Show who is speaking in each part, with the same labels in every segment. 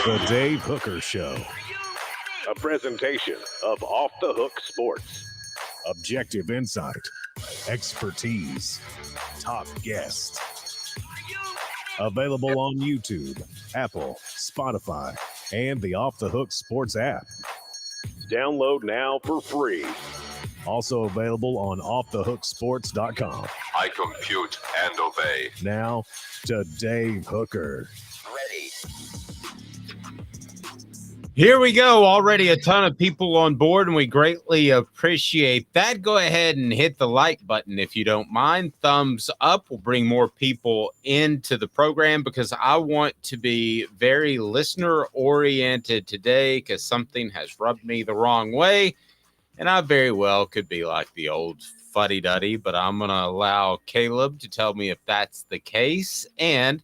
Speaker 1: The Dave Hooker Show.
Speaker 2: A presentation of Off the Hook Sports.
Speaker 1: Objective insight, expertise, top guests. Available on YouTube, Apple, Spotify, and the Off the Hook Sports app.
Speaker 2: Download now for free.
Speaker 1: Also available on offthehooksports.com.
Speaker 3: I compute and obey.
Speaker 1: Now to Dave Hooker.
Speaker 3: Ready.
Speaker 4: Here we go. Already a ton of people on board, and we greatly appreciate that. Go ahead and hit the like button if you don't mind. Thumbs up will bring more people into the program because I want to be very listener-oriented today because something has rubbed me the wrong way, and I very well could be like the old fuddy-duddy, but I'm going to allow Caleb to tell me if that's the case, and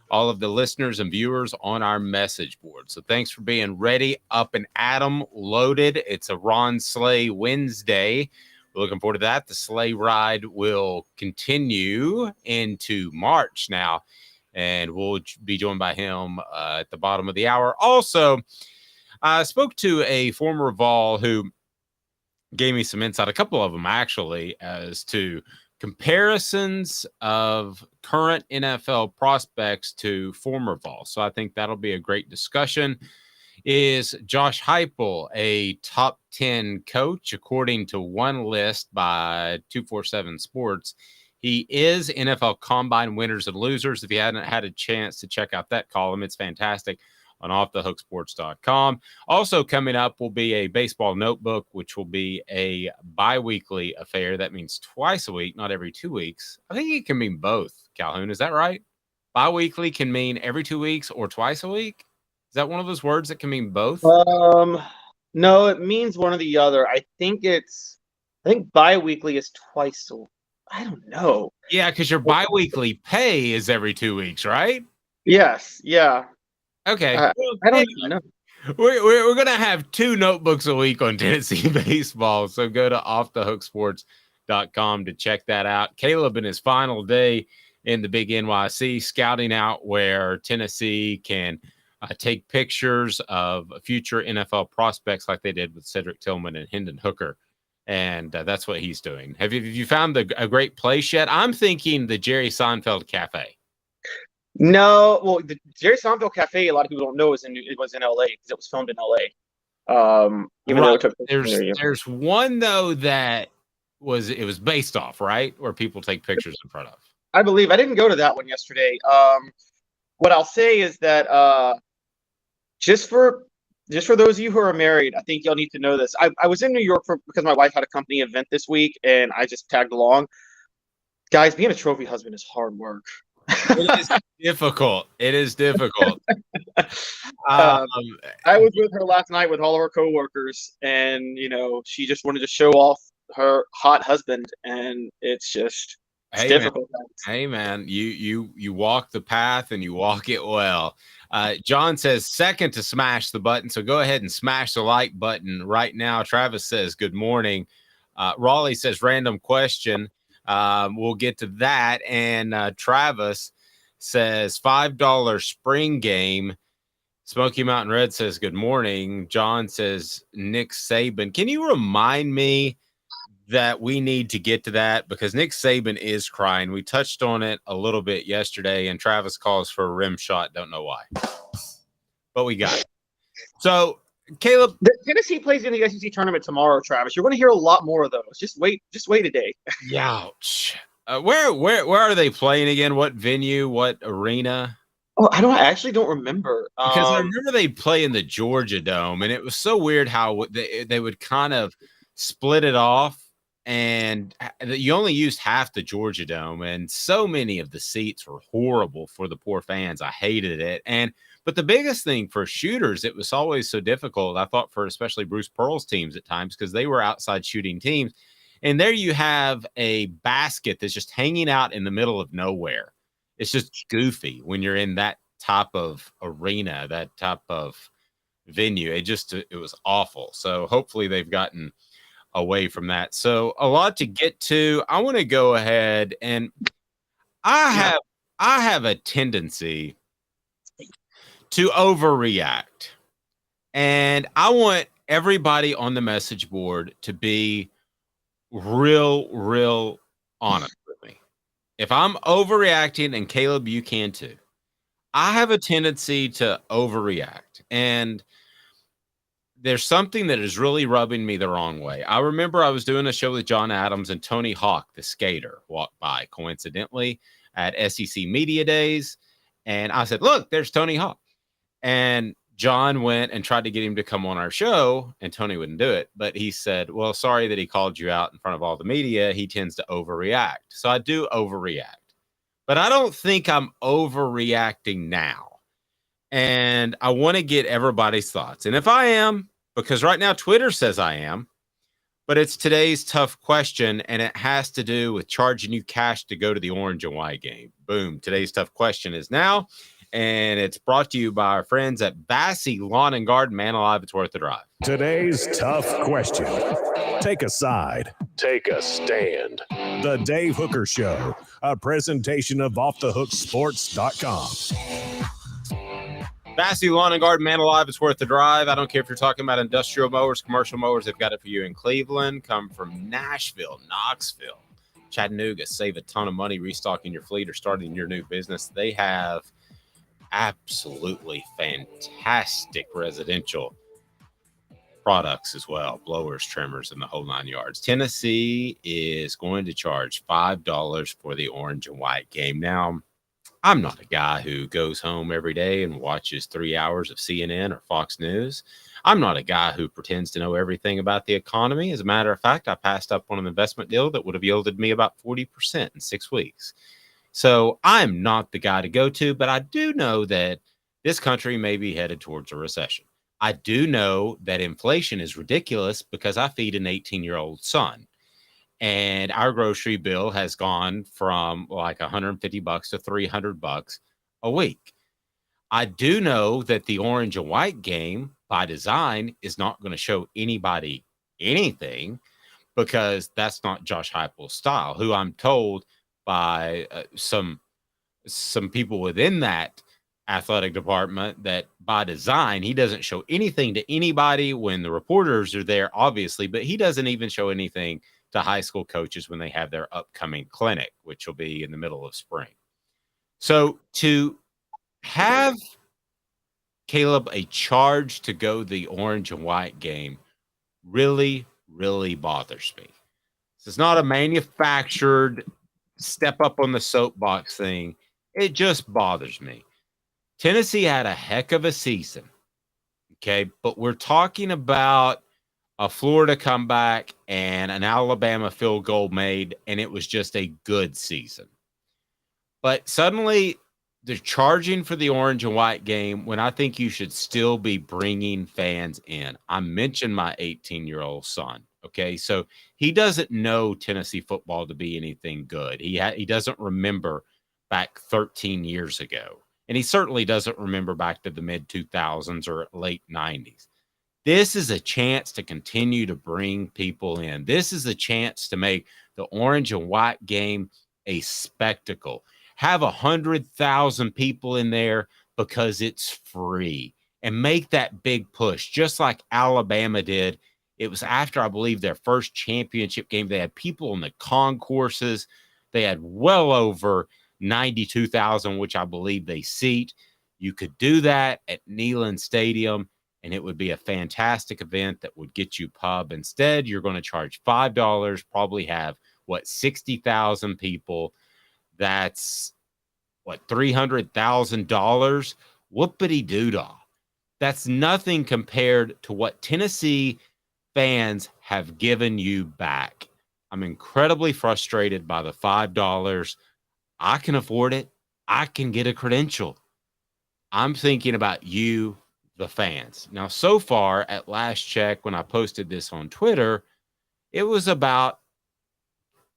Speaker 4: all of the listeners and viewers on our message board. So thanks for being ready, up and at 'em, loaded. It's a Ron Slay Wednesday. We're looking forward to that. The sleigh ride will continue into March now, and we'll be joined by him at the bottom of the hour. Also, I spoke to a former Vol who gave me some insight, a couple of them actually, as to comparisons of current NFL prospects to former Vols. So I think that'll be a great discussion. Is Josh Heupel a top 10 coach? According to one list by 247 Sports, he is NFL Combine winners and losers. If you hadn't had a chance to check out that column, it's fantastic on offthehooksports.com. Also coming up will be a baseball notebook, which will be a bi-weekly affair. That means twice a week, not every 2 weeks. I think it can mean both, Calhoun. Is that right? Bi-weekly can mean every 2 weeks or twice a week? Is that one of those words that can mean both?
Speaker 5: No, it means one or the other. I think bi-weekly is twice a week. I don't know.
Speaker 4: Yeah, because your bi-weekly pay is every 2 weeks, right?
Speaker 5: Yes, yeah.
Speaker 4: Okay.
Speaker 5: I don't even know.
Speaker 4: We're going to have 2 notebooks a week on Tennessee baseball, so go to offthehooksports.com to check that out. Caleb in his final day in the Big NYC, scouting out where Tennessee can take pictures of future NFL prospects like they did with Cedric Tillman and Hendon Hooker, and that's what he's doing. Have you found a great place yet? I'm thinking the Jerry Seinfeld Cafe.
Speaker 5: No, well, the Jerry Seinfeld Cafe, a lot of people don't know, it was in LA because it was filmed in LA. Even though it took
Speaker 4: there's one though that was based off, right, where people take pictures in front of.
Speaker 5: I believe I didn't go to that one yesterday. What I'll say is that just for those of you who are married, I think y'all need to know this. I was in New York because my wife had a company event this week, and I just tagged along. Guys, being a trophy husband is hard work.
Speaker 4: It is difficult.
Speaker 5: I was with her last night with all of her coworkers, and she just wanted to show off her hot husband, and it's difficult.
Speaker 4: Hey man, you walk the path and you walk it well. John says second to smash the button, so go ahead and smash the like button right now. Travis says good morning. Raleigh says random question. We'll get to that. And Travis says $5 spring game. Smoky Mountain Red says good morning. John says Nick Saban. Can you remind me that we need to get to that? Because Nick Saban is crying. We touched on it a little bit yesterday, and Travis calls for a rim shot. Don't know why. But we got it. So, Caleb,
Speaker 5: Tennessee plays in the SEC tournament tomorrow, Travis. You're going to hear a lot more of those. Just wait a day.
Speaker 4: Ouch. Where are they playing again? What venue? What arena?
Speaker 5: Oh, I actually don't remember.
Speaker 4: Because I remember they play in the Georgia Dome, and it was so weird how they would kind of split it off, and you only used half the Georgia Dome, and so many of the seats were horrible for the poor fans. I hated it. But the biggest thing for shooters, it was always so difficult, I thought, for especially Bruce Pearl's teams at times, because they were outside shooting teams. And there you have a basket that's just hanging out in the middle of nowhere. It's just goofy when you're in that type of arena, that type of venue. It was awful. So hopefully they've gotten away from that. So a lot to get to. I want to go ahead, and I have a tendency to overreact. And I want everybody on the message board to be real honest with me. If I'm overreacting, and Caleb, you can too, I have a tendency to overreact. And there's something that is really rubbing me the wrong way. I remember I was doing a show with John Adams, and Tony Hawk, the skater, walked by coincidentally at SEC Media Days. And I said, look, there's Tony Hawk. And John went and tried to get him to come on our show, and Tony wouldn't do it. But he said, well, sorry that he called you out in front of all the media. He tends to overreact. So I do overreact. But I don't think I'm overreacting now. And I want to get everybody's thoughts. And if I am, because right now Twitter says I am, but it's today's tough question, and it has to do with charging you cash to go to the orange and white game. Boom. Today's tough question is now, and it's brought to you by our friends at Bassey Lawn and Garden. Man alive, it's worth the drive.
Speaker 1: Today's tough question. Take a side.
Speaker 2: Take a stand.
Speaker 1: The Dave Hooker Show, a presentation of offthehooksports.com.
Speaker 4: Bassey Lawn and Garden, man alive, it's worth the drive. I don't care if you're talking about industrial mowers, commercial mowers, they've got it for you in Cleveland. Come from Nashville, Knoxville, Chattanooga. Save a ton of money restocking your fleet or starting your new business. They have absolutely fantastic residential products as well, blowers, trimmers, and the whole 9 yards. Tennessee is going to charge $5 for the orange and white game. Now, I'm not a guy who goes home every day and watches 3 hours of CNN or Fox News. I'm not a guy who pretends to know everything about the economy. As a matter of fact, I passed up on an investment deal that would have yielded me about 40% in 6 weeks. So I'm not the guy to go to, but I do know that this country may be headed towards a recession. I do know that inflation is ridiculous because I feed an 18-year-old son. And our grocery bill has gone from like $150 to $300 a week. I do know that the orange and white game by design is not going to show anybody anything because that's not Josh Heupel's style, who I'm told by some people within that athletic department that by design, he doesn't show anything to anybody when the reporters are there, obviously, but he doesn't even show anything to high school coaches when they have their upcoming clinic, which will be in the middle of spring. So to have Caleb a charge to go the orange and white game really bothers me. This is not a manufactured step up on the soapbox thing. It just bothers me. Tennessee had a heck of a season. Okay. But we're talking about a Florida comeback and an Alabama field goal made, and it was just a good season. But suddenly they're charging for the orange and white game when I think you should still be bringing fans in. I mentioned my 18-year-old son. Okay, so he doesn't know Tennessee football to be anything good. He doesn't remember back 13 years ago, and he certainly doesn't remember back to the mid-2000s or late 90s. This is a chance to continue to bring people in. This is a chance to make the orange and white game a spectacle. Have 100,000 people in there because it's free and make that big push, just like Alabama did. It was after, I believe, their first championship game. They had people in the concourses. They had well over 92,000, which I believe they seat. You could do that at Neyland Stadium, and it would be a fantastic event that would get you pub. Instead, you're going to charge $5, probably have, 60,000 people. That's, $300,000? Whoopity-doo-dah. That's nothing compared to what Tennessee fans have given you back. I'm incredibly frustrated by the $5. I can afford it. I can get a credential. I'm thinking about you, the fans. Now, so far, at last check, when I posted this on Twitter, it was about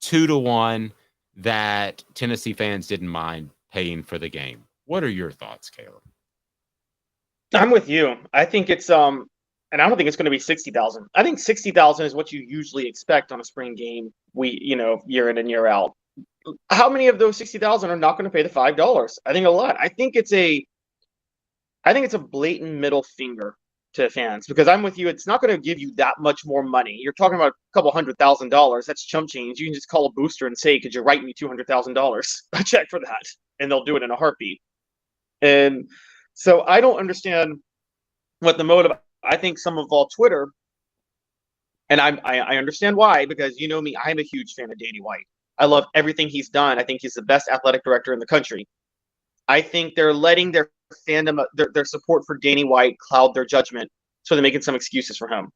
Speaker 4: 2-1 that Tennessee fans didn't mind paying for the game. What are your thoughts, Caleb?
Speaker 5: I'm with you. I think it's and I don't think it's going to be 60,000. I think 60,000 is what you usually expect on a spring game. Year in and year out. How many of those 60,000 are not going to pay the $5? I think a lot. I think it's a I think it's a blatant middle finger to fans because I'm with you. It's not going to give you that much more money. You're talking about a couple $100,000. That's chump change. You can just call a booster and say, "Could you write me $200,000 a check for that?" And they'll do it in a heartbeat. And so I don't understand what the motive. I think some of all Twitter, and I understand why, because you know me, I'm a huge fan of Danny White. I love everything he's done. I think he's the best athletic director in the country. I think they're letting their fandom, their support for Danny White cloud their judgment, so they're making some excuses for him.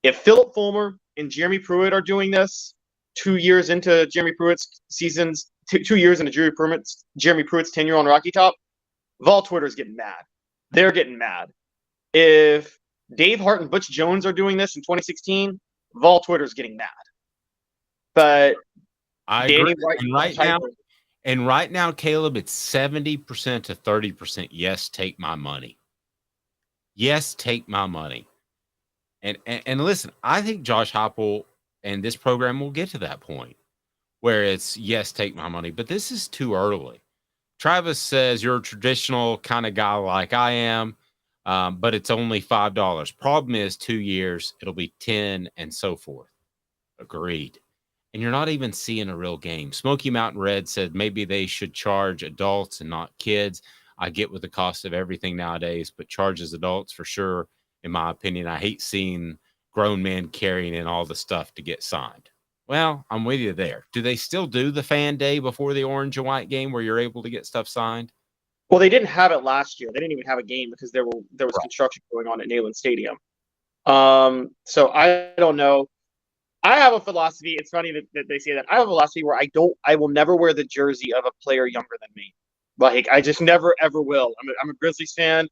Speaker 5: If Philip Fulmer and Jeremy Pruitt are doing this 2 years into Jeremy Pruitt's seasons, 2 years into Jeremy Pruitt's tenure on Rocky Top, Vol Twitter's getting mad. They're getting mad. If Dave Hart and Butch Jones are doing this in 2016, Vol Twitter's getting mad. But
Speaker 4: I
Speaker 5: Danny
Speaker 4: agree.
Speaker 5: White
Speaker 4: And right now, Caleb, it's 70% to 30%. Yes, take my money. Yes, take my money. And listen, I think Josh Heupel and this program will get to that point where it's yes, take my money. But this is too early. Travis says you're a traditional kind of guy like I am, but it's only $5. Problem is 2 years, it'll be 10 and so forth. Agreed. And you're not even seeing a real game. Smoky Mountain Red said maybe they should charge adults and not kids. I get with the cost of everything nowadays, but charges adults for sure, in my opinion. I hate seeing grown men carrying in all the stuff to get signed. Well, I'm with you there. Do they still do the fan day before the orange and white game where you're able to get stuff signed?
Speaker 5: Well, they didn't have it last year. They didn't even have a game because there was construction going on at Neyland Stadium. So I don't know. I have a philosophy. It's funny that they say that. I have a philosophy where I will never wear the jersey of a player younger than me. Like, I just never, ever will. I'm a Grizzlies fan.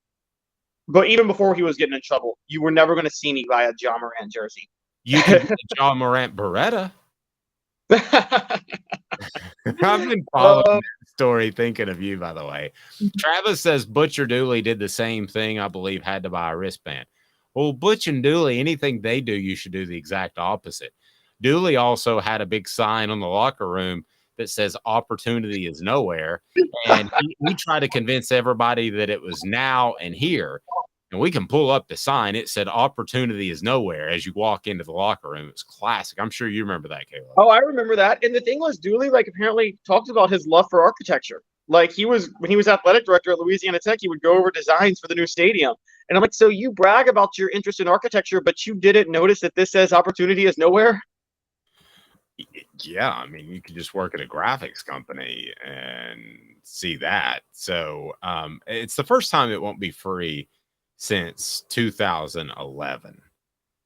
Speaker 5: But even before he was getting in trouble, you were never going to see me buy a Ja Morant jersey.
Speaker 4: You can get a Ja Morant Beretta. I've been following that story thinking of you, by the way. Travis says Butcher Dooley did the same thing, I believe, had to buy a wristband. Well, Butch and Dooley, anything they do, you should do the exact opposite. Dooley also had a big sign on the locker room that says opportunity is nowhere. And he tried to convince everybody that it was now and here. And we can pull up the sign. It said opportunity is nowhere as you walk into the locker room. It's classic. I'm sure you remember that, Caleb.
Speaker 5: Oh, I remember that. And the thing was, Dooley, apparently talked about his love for architecture. When he was athletic director at Louisiana Tech, he would go over designs for the new stadium. And I'm like, so you brag about your interest in architecture, but you didn't notice that this says opportunity is nowhere?
Speaker 4: Yeah, I mean, you could just work at a graphics company and see that. So it's the first time it won't be free since 2011.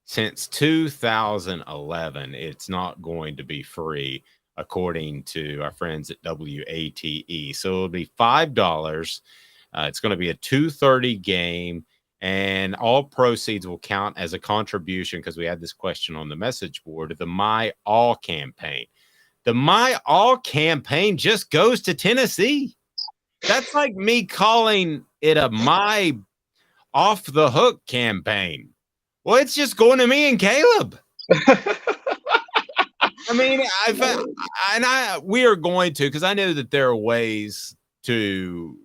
Speaker 4: Since 2011, it's not going to be free, according to our friends at WATE. So it'll be $5. It's going to be a 2:30 game, and all proceeds will count as a contribution, because we had this question on the message board, of the My All campaign. The My All campaign just goes to Tennessee. That's like me calling it a My Off the Hook campaign. Well, it's just going to me and Caleb. I mean, we are going to, because I know that there are ways to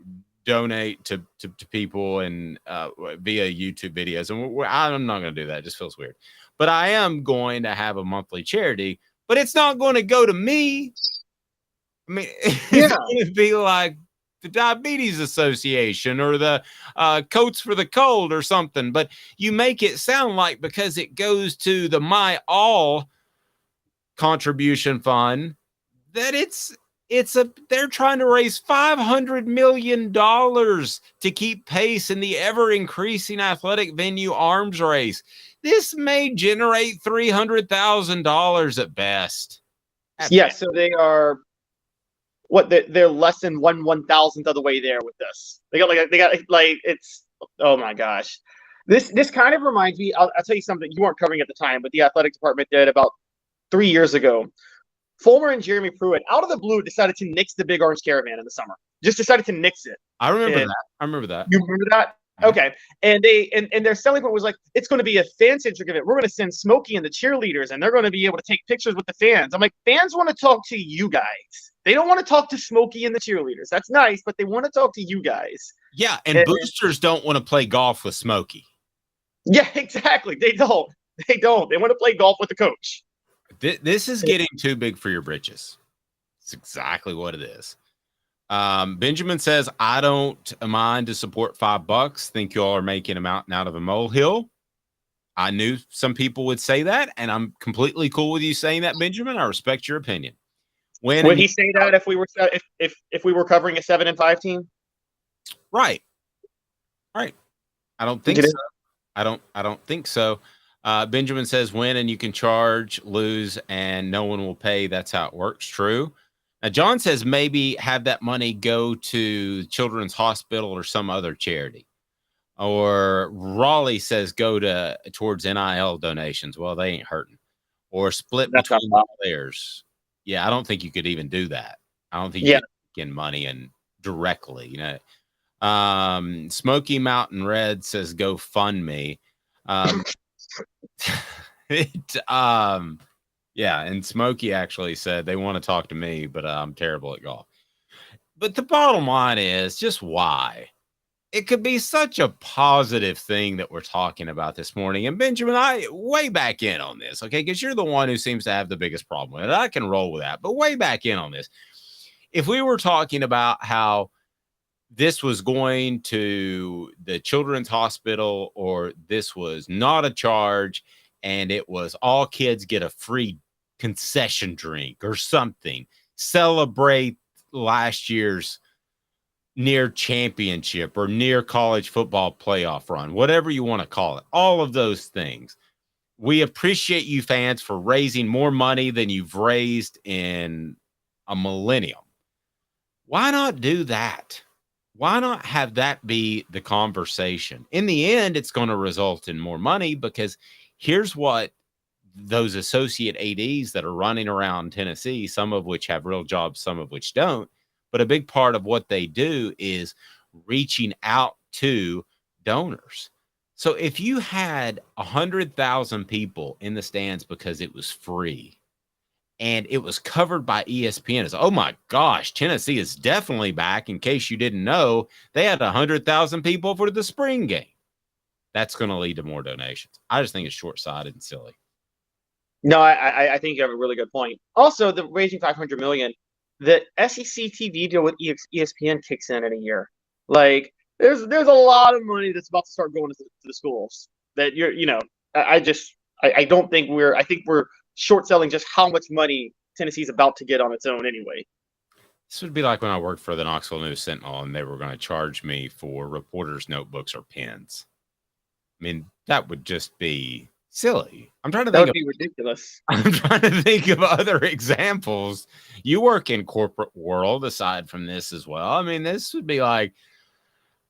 Speaker 4: donate to people and via YouTube videos, and I'm not going to do that. It just feels weird. But I am going to have a monthly charity, but it's not going to go to me. I mean, it's going to be like the Diabetes Association or the Coats for the Cold or something. But you make it sound like because it goes to the My All contribution fund that they're trying to raise $500 million to keep pace in the ever increasing athletic venue arms race. This may generate $300,000 at best.
Speaker 5: So they are they're less than 1/1000th of the way there with this. They got it's, oh my gosh. This kind of reminds me, I'll tell you something you weren't covering at the time, but the athletic department did about 3 years ago. Fulmer and Jeremy Pruitt, out of the blue, decided to nix the Big Orange Caravan in the summer. Just decided to nix it.
Speaker 4: I remember that.
Speaker 5: You remember that? Okay. And and their selling point was like, it's going to be a fan-centric event. We're going to send Smokey and the cheerleaders, and they're going to be able to take pictures with the fans. I'm like, fans want to talk to you guys. They don't want to talk to Smokey and the cheerleaders. That's nice, but they want to talk to you guys.
Speaker 4: Yeah, and boosters don't want to play golf with Smokey.
Speaker 5: Yeah, exactly. They don't. They don't. They want to play golf with the coach.
Speaker 4: This is getting too big for your britches. It's exactly what it is. Benjamin says, I don't mind to support $5. Think y'all are making a mountain out of a molehill. I knew some people would say that, and I'm completely cool with you saying that, Benjamin. I respect your opinion.
Speaker 5: Would he say that if we were covering a 7-5 team?
Speaker 4: Right. I don't think so. I don't think so. Benjamin says, win and you can charge, lose and no one will pay. That's how it works. True. Now, John says maybe have that money go to Children's Hospital or some other charity. Or Raleigh says go towards NIL donations. Well, they ain't hurting. Or split between the players. Yeah, I don't think you could even do that. I don't think you can get money in directly, you know. Smoky Mountain Red says go fund me. Yeah, and Smokey actually said they want to talk to me, but I'm terrible at golf. But the bottom line is just why. It could be such a positive thing that we're talking about this morning. And Benjamin, I way back in on this, okay? Because you're the one who seems to have the biggest problem with it. I can roll with that, but way back in on this. If we were talking about how this was going to the Children's Hospital or this was not a charge and it was all kids get a free concession drink or something, celebrate last year's near championship or near college football playoff run, whatever you want to call it, all of those things. We appreciate you fans for raising more money than you've raised in a millennium. Why not do that? Why not have that be the conversation? In the end, it's going to result in more money because here's what those associate ADs that are running around Tennessee, some of which have real jobs, some of which don't, but a big part of what they do is reaching out to donors. So if you had 100,000 people in the stands because it was free and it was covered by ESPN, it's, oh my gosh, Tennessee is definitely back. In case you didn't know, they had 100,000 people for the spring game. That's going to lead to more donations. I just think it's short-sighted and silly.
Speaker 5: No, I think you have a really good point. Also, the raising $500 million, the SEC TV deal with ESPN kicks in a year. Like, there's a lot of money that's about to start going to the schools. That I don't think I think we're short selling just how much money Tennessee's about to get on its own anyway.
Speaker 4: This would be like when I worked for the Knoxville News Sentinel and they were going to charge me for reporters' notebooks or pens. I mean, that would just be silly. I'm trying to think.
Speaker 5: That would be ridiculous.
Speaker 4: I'm trying to think of other examples. You work in corporate world aside from this as well. I mean, this would be like,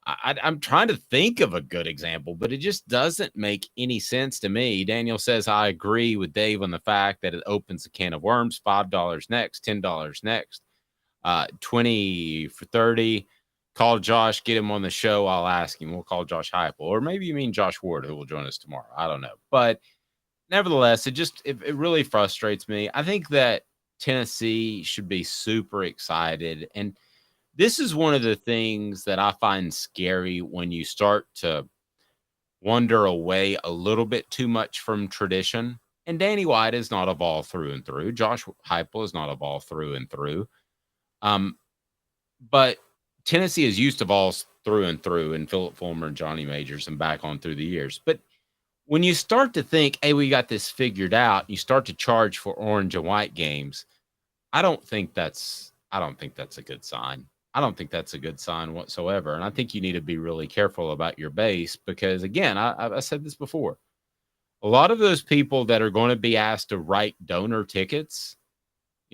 Speaker 4: I'm trying to think of a good example, but it just doesn't make any sense to me. Daniel says, I agree with Dave on the fact that it opens a can of worms. $5 next, $10 next, 20 for 30. Call Josh, get him on the show. I'll ask him. We'll call Josh Heupel. Or maybe you mean Josh Ward, who will join us tomorrow. I don't know. But nevertheless, it really frustrates me. I think that Tennessee should be super excited. And this is one of the things that I find scary when you start to wander away a little bit too much from tradition. And Danny White is not a Vol through and through. Josh Heupel is not a Vol through and through. But Tennessee is used to Vols through and through, and Philip Fulmer and Johnny Majors and back on through the years. But when you start to think, hey, we got this figured out, you start to charge for orange and white games, I don't think that's a good sign. I don't think that's a good sign whatsoever. And I think you need to be really careful about your base because, again, I said this before. A lot of those people that are going to be asked to write donor tickets,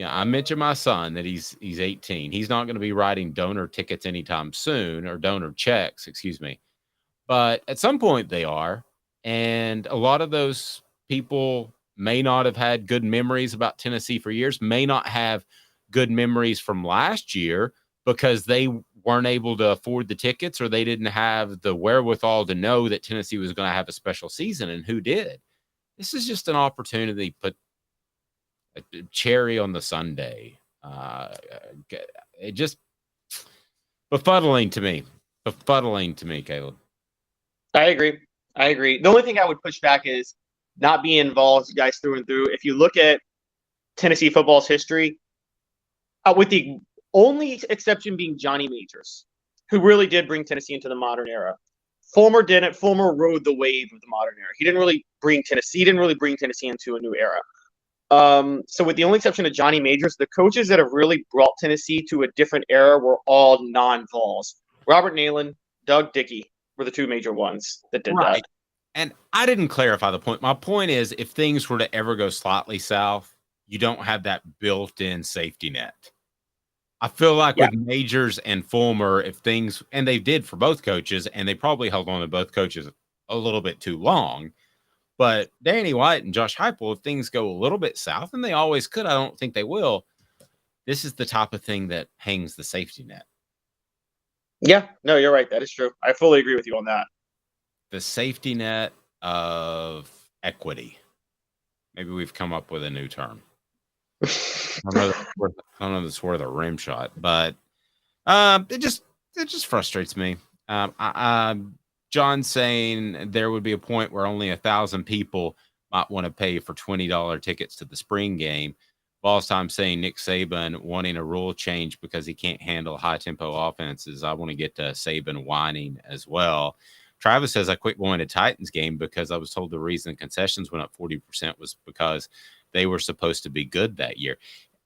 Speaker 4: I mentioned my son that he's 18. He's not going to be writing donor tickets anytime soon, or donor checks, excuse me. But at some point they are. And a lot of those people may not have had good memories about Tennessee for years, may not have good memories from last year because they weren't able to afford the tickets, or they didn't have the wherewithal to know that Tennessee was going to have a special season, and who did. This is just an opportunity to put a cherry on the sundae. It just befuddling to me. Caleb.
Speaker 5: I agree. The only thing I would push back is not being involved, guys, through and through. If you look at Tennessee football's history, with the only exception being Johnny Majors, who really did bring Tennessee into the modern era. Fulmer didn't. Fulmer rode the wave of the modern era. He didn't really bring Tennessee into a new era. So with the only exception of Johnny Majors, the coaches that have really brought Tennessee to a different era were all non-Vols. Robert Nalen, Doug Dickey were the two major ones that did that.
Speaker 4: And I didn't clarify the point. My point is, if things were to ever go slightly south, you don't have that built-in safety net. I feel like with Majors and Fulmer, if things, and they did for both coaches, and they probably held on to both coaches a little bit too long. But Danny White and Josh Heupel, if things go a little bit south, and they always could, I don't think they will, this is the type of thing that hangs the safety net.
Speaker 5: Yeah, no, you're right. That is true. I fully agree with you on that.
Speaker 4: The safety net of equity. Maybe we've come up with a new term. I don't know that's worth a rim shot, but it just frustrates me. John saying there would be a point where only 1,000 people might want to pay for $20 tickets to the spring game. Boss Time saying Nick Saban wanting a rule change because he can't handle high tempo offenses. I want to get to Saban whining as well. Travis says I quit going to Titans game because I was told the reason concessions went up 40% was because they were supposed to be good that year.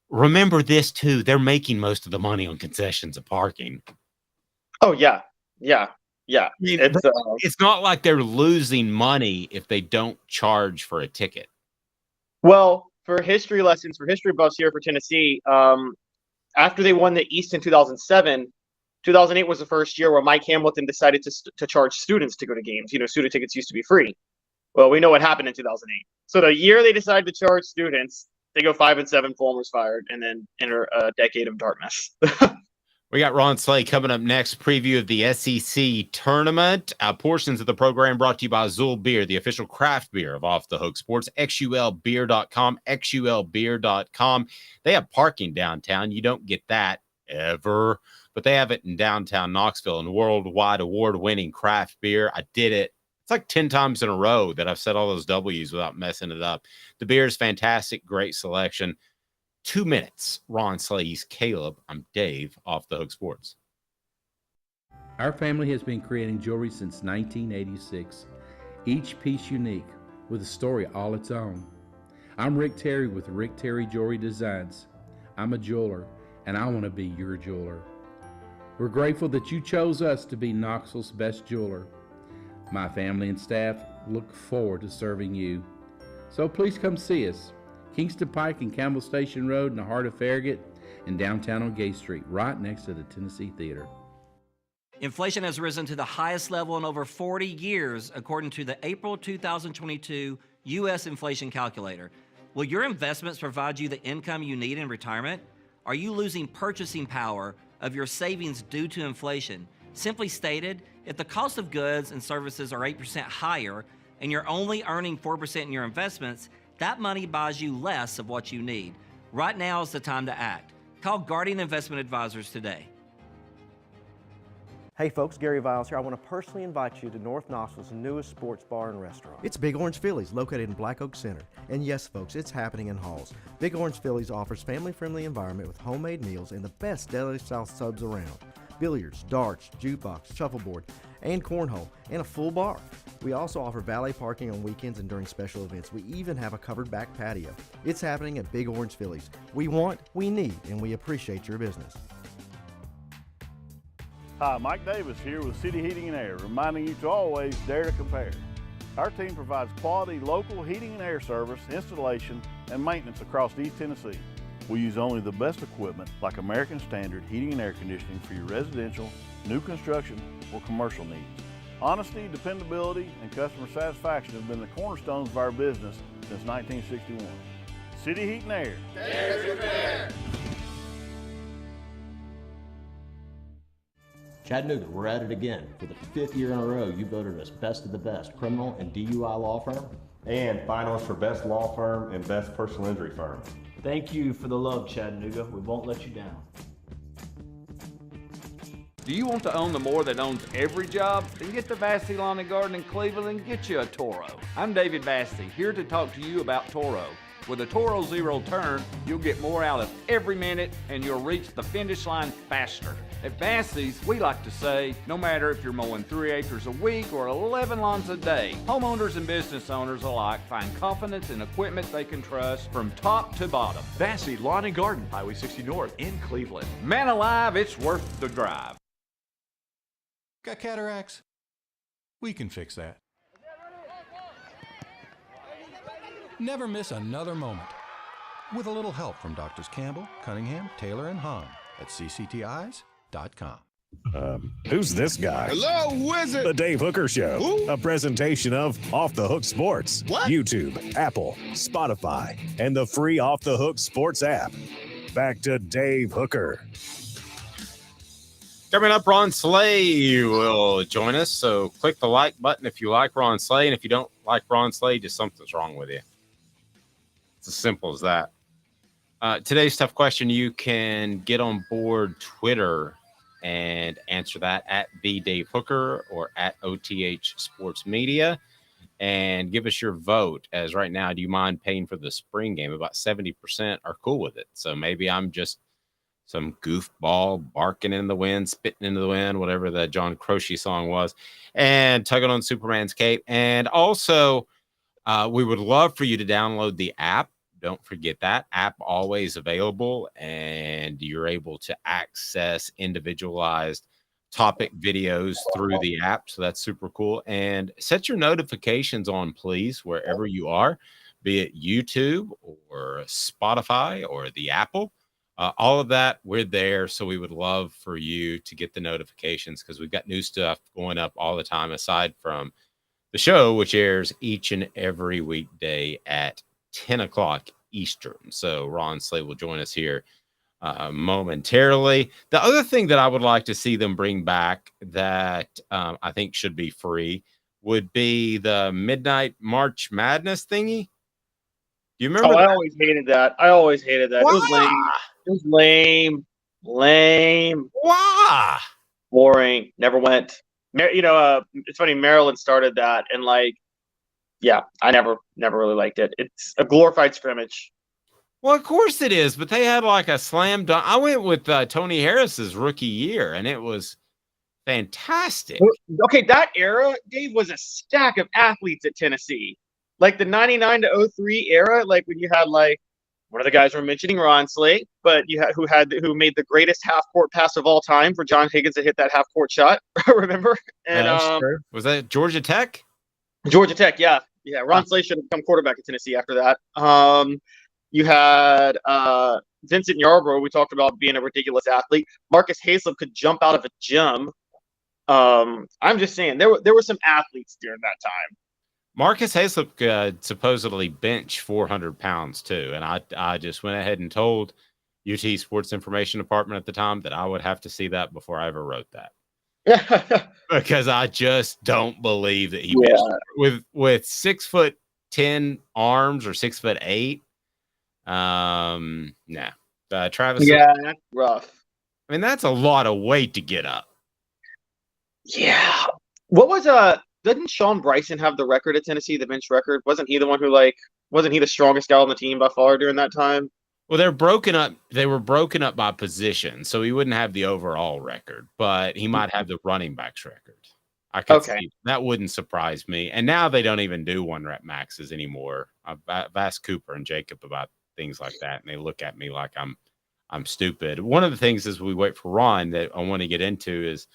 Speaker 4: Remember this too. They're making most of the money on concessions and parking.
Speaker 5: Oh yeah. I mean,
Speaker 4: it's not like they're losing money if they don't charge for a ticket.
Speaker 5: Well, for history lessons, for history buffs here for Tennessee, after they won the East in 2007, 2008 was the first year where Mike Hamilton decided to charge students to go to games. Student tickets used to be free. Well, we know what happened in 2008. So the year they decided to charge students, they go 5-7, Fulmer's fired, and then enter a decade of darkness.
Speaker 4: We got Ron Slay coming up next. Preview of the SEC tournament. Portions of the program brought to you by Azul Beer, the official craft beer of Off the Hook Sports. XULbeer.com. XULbeer.com. They have parking downtown. You don't get that ever, but they have it in downtown Knoxville and worldwide award-winning craft beer. I did it. It's like 10 times in a row that I've said all those W's without messing it up. The beer is fantastic. Great selection. 2 minutes. Ron Slay's Caleb. I'm Dave, Off the Hook Sports.
Speaker 6: Our family has been creating jewelry since 1986, each piece unique with a story all its own. I'm Rick Terry with Rick Terry Jewelry Designs. I'm a jeweler, and I want to be your jeweler. We're grateful that you chose us to be Knoxville's best jeweler. My family and staff look forward to serving you. So please come see us. Kingston Pike and Campbell Station Road in the heart of Farragut, and downtown on Gay Street, right next to the Tennessee Theater.
Speaker 7: Inflation has risen to the highest level in over 40 years, according to the April 2022 U.S. Inflation Calculator. Will your investments provide you the income you need in retirement? Are you losing purchasing power of your savings due to inflation? Simply stated, if the cost of goods and services are 8% higher and you're only earning 4% in your investments, that money buys you less of what you need. Right now is the time to act. Call Guardian Investment Advisors today.
Speaker 8: Hey folks, Gary Viles here. I want to personally invite you to North Knoxville's newest sports bar and restaurant.
Speaker 9: It's Big Orange Phillies, located in Black Oak Center. And yes folks, it's happening in Halls. Big Orange Phillies offers family-friendly environment with homemade meals and the best deli-style subs around. Billiards, darts, jukebox, shuffleboard, and cornhole, and a full bar. We also offer valet parking on weekends and during special events. We even have a covered back patio. It's happening at Big Orange Phillies. We want, we need, and we appreciate your business.
Speaker 10: Hi, Mike Davis here with City Heating and Air, reminding you to always dare to compare. Our team provides quality local heating and air service, installation, and maintenance across East Tennessee. We use only the best equipment like American Standard heating and air conditioning for your residential, new construction, or commercial needs. Honesty, dependability, and customer satisfaction have been the cornerstones of our business since 1961. City Heat and Air. Dare to compare.
Speaker 11: Chattanooga, we're at it again. For the 5th year in a row, you voted us best of the best criminal and DUI law firm.
Speaker 12: And finalists for best law firm and best personal injury firm.
Speaker 13: Thank you for the love, Chattanooga. We won't let you down.
Speaker 14: Do you want to own the more that owns every job? Then get to Vassey Lawn and Garden in Cleveland and get you a Toro. I'm David Vassey, here to talk to you about Toro. With a Toro Zero Turn, you'll get more out of every minute and you'll reach the finish line faster. At Vassey's, we like to say, no matter if you're mowing 3 acres a week or 11 lawns a day, homeowners and business owners alike find confidence in equipment they can trust from top to bottom.
Speaker 15: Vassey Lawn and Garden, Highway 60 North in Cleveland.
Speaker 14: Man alive, it's worth the drive.
Speaker 16: Got cataracts? We can fix that. Never miss another moment. With a little help from Doctors Campbell, Cunningham, Taylor, and Hahn at cctis.com.
Speaker 1: Who's this guy?
Speaker 17: Hello, who is it?
Speaker 1: The Dave Hooker Show.
Speaker 17: Who?
Speaker 1: A presentation of Off the Hook Sports.
Speaker 17: What?
Speaker 1: YouTube, Apple, Spotify, and the free Off the Hook Sports app. Back to Dave Hooker.
Speaker 4: Coming up, Ron Slay will join us. So click the like button if you like Ron Slay. And if you don't like Ron Slay, just something's wrong with you. It's as simple as that. Today's tough question. You can get on board Twitter and answer that at the Dave Hooker or at OTH Sports Media and give us your vote. As right now, do you mind paying for the spring game? About 70% are cool with it. So maybe I'm just some goofball barking in the wind, spitting into the wind, whatever the John Croce song was, and tugging on Superman's cape. And also, we would love for you to download the app. Don't forget that app, always available, and you're able to access individualized topic videos through the app. So that's super cool. And set your notifications on, please, wherever you are, be it YouTube or Spotify or the Apple. All of that, we're there. So we would love for you to get the notifications because we've got new stuff going up all the time, aside from the show, which airs each and every weekday at 10 o'clock Eastern. So Ron Slay will join us here momentarily. The other thing that I would like to see them bring back that I think should be free would be the Midnight March Madness thingy. Do you remember?
Speaker 5: I always hated that. It was lame. It was lame.
Speaker 4: Why?
Speaker 5: Boring. Never went. It's funny. Maryland started that, and I never really liked it. It's a glorified scrimmage.
Speaker 4: Well, of course it is, but they had like a slam dunk. I went with Tony Harris's rookie year, and it was fantastic.
Speaker 5: Okay, that era, Dave, was a stack of athletes at Tennessee. Like the 99 to 03 era, like when you had like one of the guys we're mentioning, Ron Slay, but you had who made the greatest half court pass of all time for John Higgins to hit that half court shot. Remember? And
Speaker 4: was that Georgia Tech?
Speaker 5: Georgia Tech, yeah. Ron Slay should have become quarterback at Tennessee after that. You had Vincent Yarbrough. We talked about being a ridiculous athlete. Marcus Hayslip could jump out of a gym. I'm just saying there were some athletes during that time.
Speaker 4: Marcus Hayslip could supposedly bench 400 pounds too, and I just went ahead and told UT Sports Information Department at the time that I would have to see that before I ever wrote that. Because I just don't believe that he with 6'10" arms or 6'8". Travis.
Speaker 5: Yeah, that's rough.
Speaker 4: I mean, that's a lot of weight to get up.
Speaker 5: Yeah. What was didn't Sean Bryson have the record at Tennessee, the bench record? Wasn't he the one who wasn't he the strongest guy on the team by far during that time?
Speaker 4: Well, they're broken up. They were broken up by position, so he wouldn't have the overall record, but he might have the running backs record. I could see that. Wouldn't surprise me. And now they don't even do 1-rep maxes anymore. I've asked Cooper and Jacob about things like that, and they look at me like I'm stupid. One of the things as we wait for Ron that I want to get into is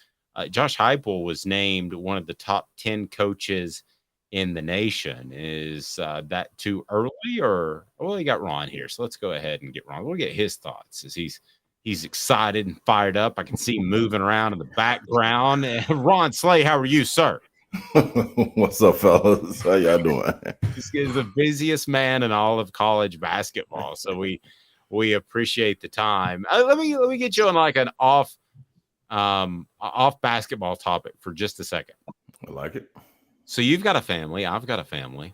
Speaker 4: Josh Heupel was named one of the top 10 coaches in the nation. Is that too early, or well, you got Ron here, so let's go ahead and get Ron. We'll get his thoughts as he's excited and fired up. I can see him moving around in the background. Ron Slay, how are you, sir?
Speaker 18: What's up, fellas? How y'all doing?
Speaker 4: This is the busiest man in all of college basketball, so we appreciate the time. Let me get you on like an off Off basketball topic for just a second.
Speaker 18: I like it.
Speaker 4: So you've got a family. I've got a family.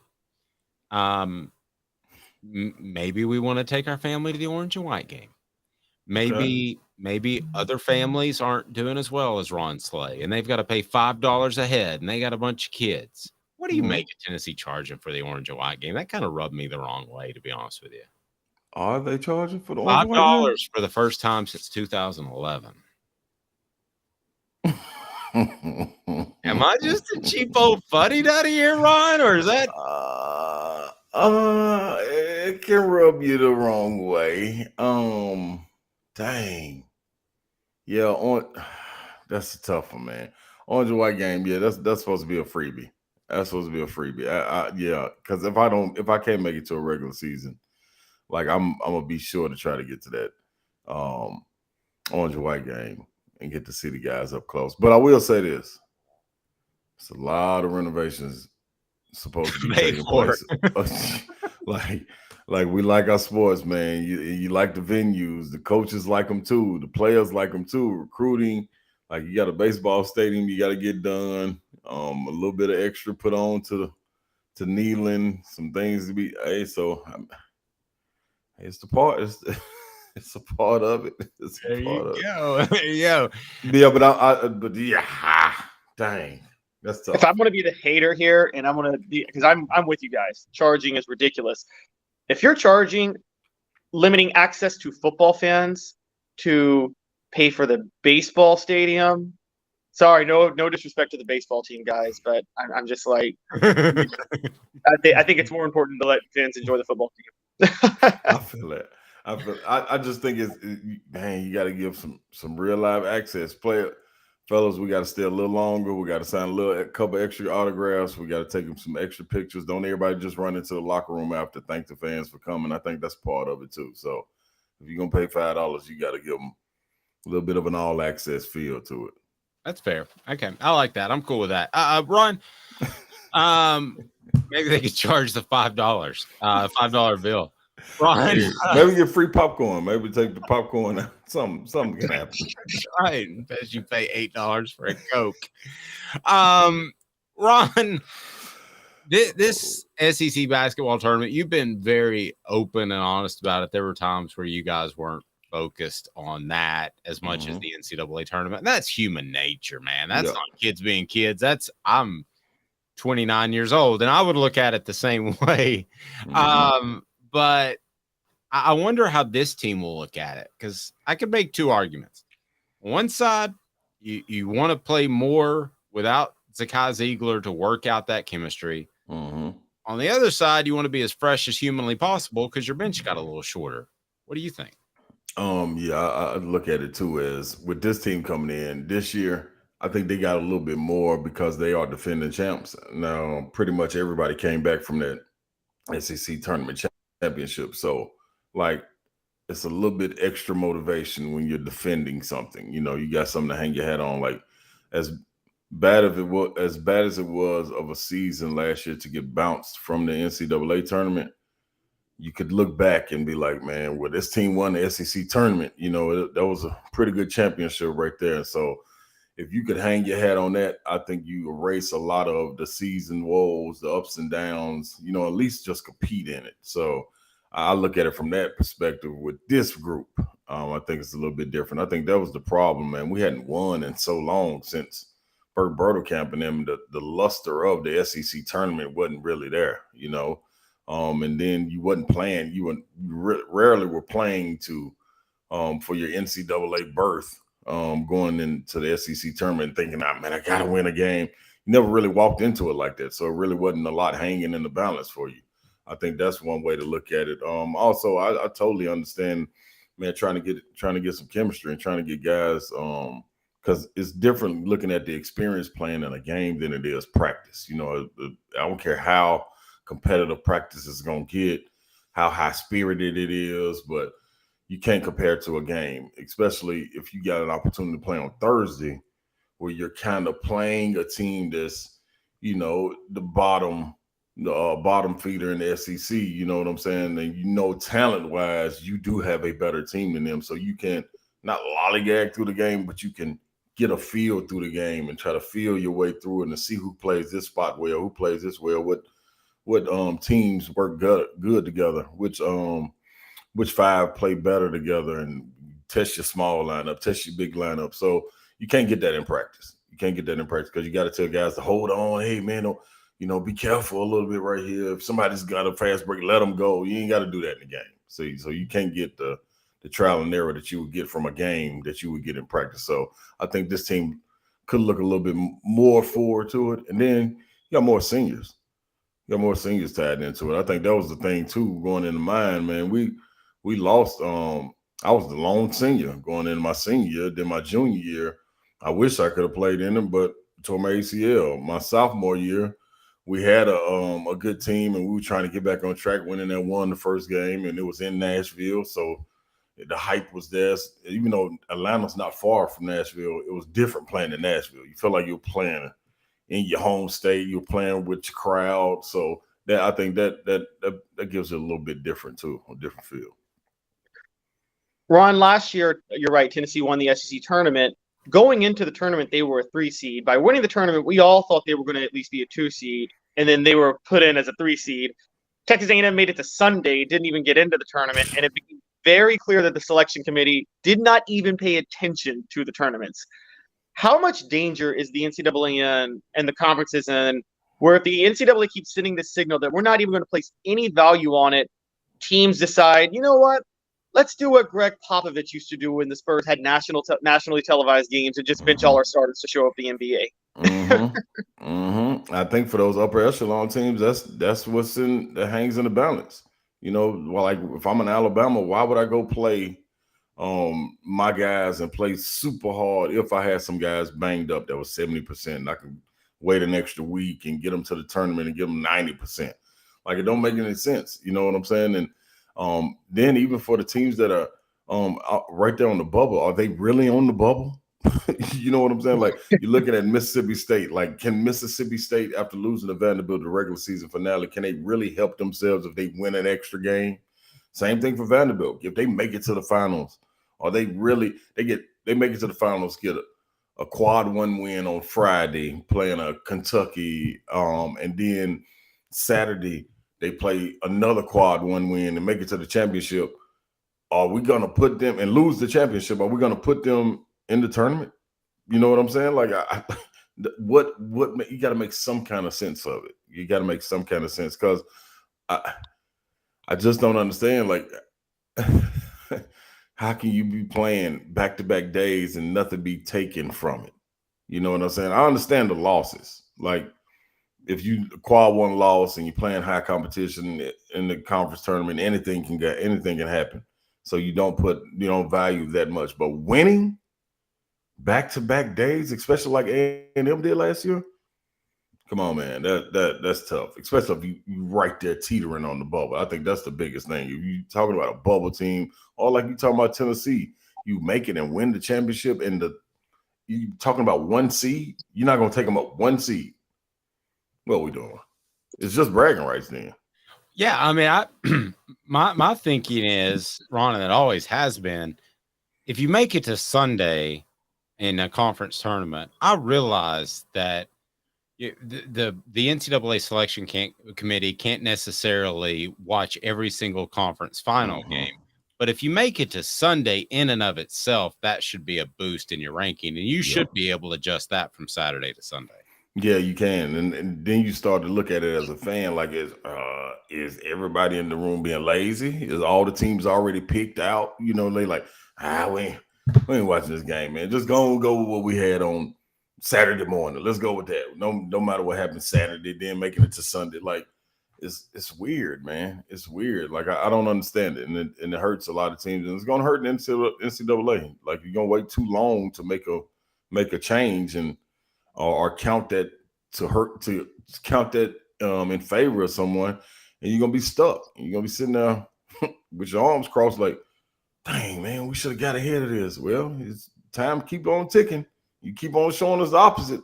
Speaker 4: Maybe we want to take our family to the orange and white game. Maybe other families aren't doing as well as Ron Slay, and they've got to pay $5 a head, and they got a bunch of kids. What do you make a Tennessee charging for the orange and white game? That kind of rubbed me the wrong way, to be honest with you.
Speaker 18: Are they charging for the orange and white game?
Speaker 4: $5 for the first time since 2011. Am I just a cheap old fuddy-duddy here, Ron, or is that?
Speaker 18: It can rub you the wrong way. Dang. Yeah, that's a tough one, man. Orange and white game, yeah, that's supposed to be a freebie. That's supposed to be a freebie. Yeah, because if I can't make it to a regular season, like I'm gonna be sure to try to get to that orange and white game and get to see the guys up close. But I will say this: it's a lot of renovations supposed to be taking place. like we like our sports, man. You like the venues, the coaches like them too, the players like them too. Recruiting, like you got a baseball stadium, you got to get done. A little bit of extra put on to Neyland, some things to be. Hey, so it's the part. It's a part of it. It's
Speaker 4: there you go. There you go.
Speaker 18: Yeah, but yeah, dang. That's tough.
Speaker 5: If I'm going to be the hater here, and I'm going to be, because I'm with you guys, charging is ridiculous. If you're charging, limiting access to football fans to pay for the baseball stadium, sorry, no disrespect to the baseball team, guys, but I'm just like, I think it's more important to let fans enjoy the football team.
Speaker 18: I feel that. I just think man, you got to give some real live access. Fellas, we got to stay a little longer. We got to sign a couple extra autographs. We got to take them some extra pictures. Don't everybody just run into the locker room after thank the fans for coming. I think that's part of it too. So if you're gonna pay $5, you got to give them a little bit of an all access feel to it.
Speaker 4: That's fair. Okay, I like that. I'm cool with that. Ron, maybe they could charge the $5 bill. Ron,
Speaker 18: maybe get free popcorn. Maybe take the popcorn out. Something can happen.
Speaker 4: Right. As you pay $8 for a Coke. Ron, this SEC basketball tournament, you've been very open and honest about it. There were times where you guys weren't focused on that as much as the NCAA tournament. And that's human nature, man. That's not kids being kids. I'm 29 years old, and I would look at it the same way. But I wonder how this team will look at it, because I could make two arguments. On one side, you want to play more without Zakai Ziegler to work out that chemistry. On the other side, you want to be as fresh as humanly possible because your bench got a little shorter. What do you think?
Speaker 18: Yeah, I look at it too as with this team coming in this year, I think they got a little bit more because they are defending champs. Now, pretty much everybody came back from that SEC tournament championship. So, like, it's a little bit extra motivation when you're defending something. You know, you got something to hang your hat on. Like, as bad as it was of a season last year to get bounced from the NCAA tournament, you could look back and be like, man, well, this team won the SEC tournament. You know, that was a pretty good championship right there. So if you could hang your hat on that, I think you erase a lot of the season woes, the ups and downs, you know, at least just compete in it. So I look at it from that perspective with this group. I think it's a little bit different. I think that was the problem, man. We hadn't won in so long since Bert Bertelkamp and them. The luster of the SEC tournament wasn't really there, you know. And then you wasn't playing. You rarely were playing for your NCAA berth going into the SEC tournament thinking, man, I got to win a game. You never really walked into it like that. So it really wasn't a lot hanging in the balance for you. I think that's one way to look at it. Also, I totally understand, man, trying to get some chemistry and trying to get guys because it's different looking at the experience playing in a game than it is practice. You know, I don't care how competitive practice is going to get, how high-spirited it is, but you can't compare it to a game, especially if you got an opportunity to play on Thursday where you're kind of playing a team that's, you know, the bottom feeder in the SEC, you know what I'm saying? And you know, talent-wise, you do have a better team than them, so you can not lollygag through the game, but you can get a feel through the game and try to feel your way through it and to see who plays this spot well, who plays this well, what teams work good together, which five play better together, and test your small lineup, test your big lineup. So you can't get that in practice. You can't get that in practice because you got to tell guys to hold on. Hey, man, don't, be careful a little bit right here. If somebody's got a fast break, let them go. You ain't got to do that in the game. See, so you can't get the trial and error that you would get from a game that you would get in practice. So I think this team could look a little bit more forward to it. And then you got more seniors. You got more seniors tied into it. I think that was the thing, too, going into mine, man. We lost I was the lone senior going into my senior year. Then my junior year, I wish I could have played in them, but tore my ACL. My sophomore year, we had a good team, and we were trying to get back on track, winning and won the first game, and it was in Nashville. So the hype was there. Even though Atlanta's not far from Nashville, it was different playing in Nashville. You felt like you were playing in your home state. You were playing with your crowd. So I think that gives it a little bit different, too, a different feel.
Speaker 5: Ron, last year, you're right, Tennessee won the SEC tournament. Going into the tournament, they were a 3 seed. By winning the tournament, we all thought they were going to at least be a 2 seed, and then they were put in as a 3 seed. Texas A&M made it to Sunday, didn't even get into the tournament, and it became very clear that the selection committee did not even pay attention to the tournaments. How much danger is the NCAA in and the conferences in, where if the NCAA keeps sending this signal that we're not even going to place any value on it, teams decide, you know what? Let's do what Greg Popovich used to do when the Spurs had nationally televised games and just bench all our starters to show up the NBA.
Speaker 18: I think for those upper echelon teams, that's what's that hangs in the balance. Like if I'm in Alabama, why would I go play my guys and play super hard if I had some guys banged up that was 70%? And I can wait an extra week and get them to the tournament and give them 90%. Like it don't make any sense. You know what I'm saying? And then even for the teams that are right there on the bubble, are they really on the bubble? You know what I'm saying? Like you're looking at Mississippi State. Like, can Mississippi State, after losing to Vanderbilt the regular season finale, can they really help themselves if they win an extra game? Same thing for Vanderbilt. If they make it to the finals, or they make it to the finals, get a quad 1 win on Friday, playing a Kentucky, and then Saturday they play another quad 1 win and make it to the championship. Are we going to put them and lose the championship? Are we going to put them in the tournament? You know what I'm saying? Like, what you got to make some kind of sense of it. You got to make some kind of sense, because I just don't understand. Like, how can you be playing back-to-back days and nothing be taken from it? You know what I'm saying? I understand the losses. Like, if you quad 1 loss and you're playing high competition in the conference tournament, anything can happen. So you don't value that much. But winning back-to-back days, especially like A&M did last year, come on, man, that's tough. Especially if you right there teetering on the bubble. I think that's the biggest thing. If you talking about a bubble team, or like you talking about Tennessee, you make it and win the championship, and you talking about 1 seed, you're not gonna take them up 1 seed. What are we doing? It's just bragging rights then.
Speaker 4: Yeah, I mean, my thinking is, Ron, and it always has been, if you make it to Sunday in a conference tournament, I realize that the NCAA selection committee can't necessarily watch every single conference final game. But if you make it to Sunday in and of itself, that should be a boost in your ranking, and you should be able to adjust that from Saturday to Sunday.
Speaker 18: Yeah, you can. And then you start to look at it as a fan, like, is everybody in the room being lazy? Is all the teams already picked out? You know, they like, we ain't watching this game, man. Just go with what we had on Saturday morning. Let's go with that. No matter what happens Saturday, then making it to Sunday. Like, it's weird, man. It's weird. Like, I don't understand it. And it hurts a lot of teams. And it's going to hurt the NCAA. Like, you're going to wait too long to make a change or count that in favor of someone, and you're gonna be stuck. You're gonna be sitting there with your arms crossed, like, dang, man, we should have got ahead of this. Well, it's time keep on ticking. You keep on showing us the opposite.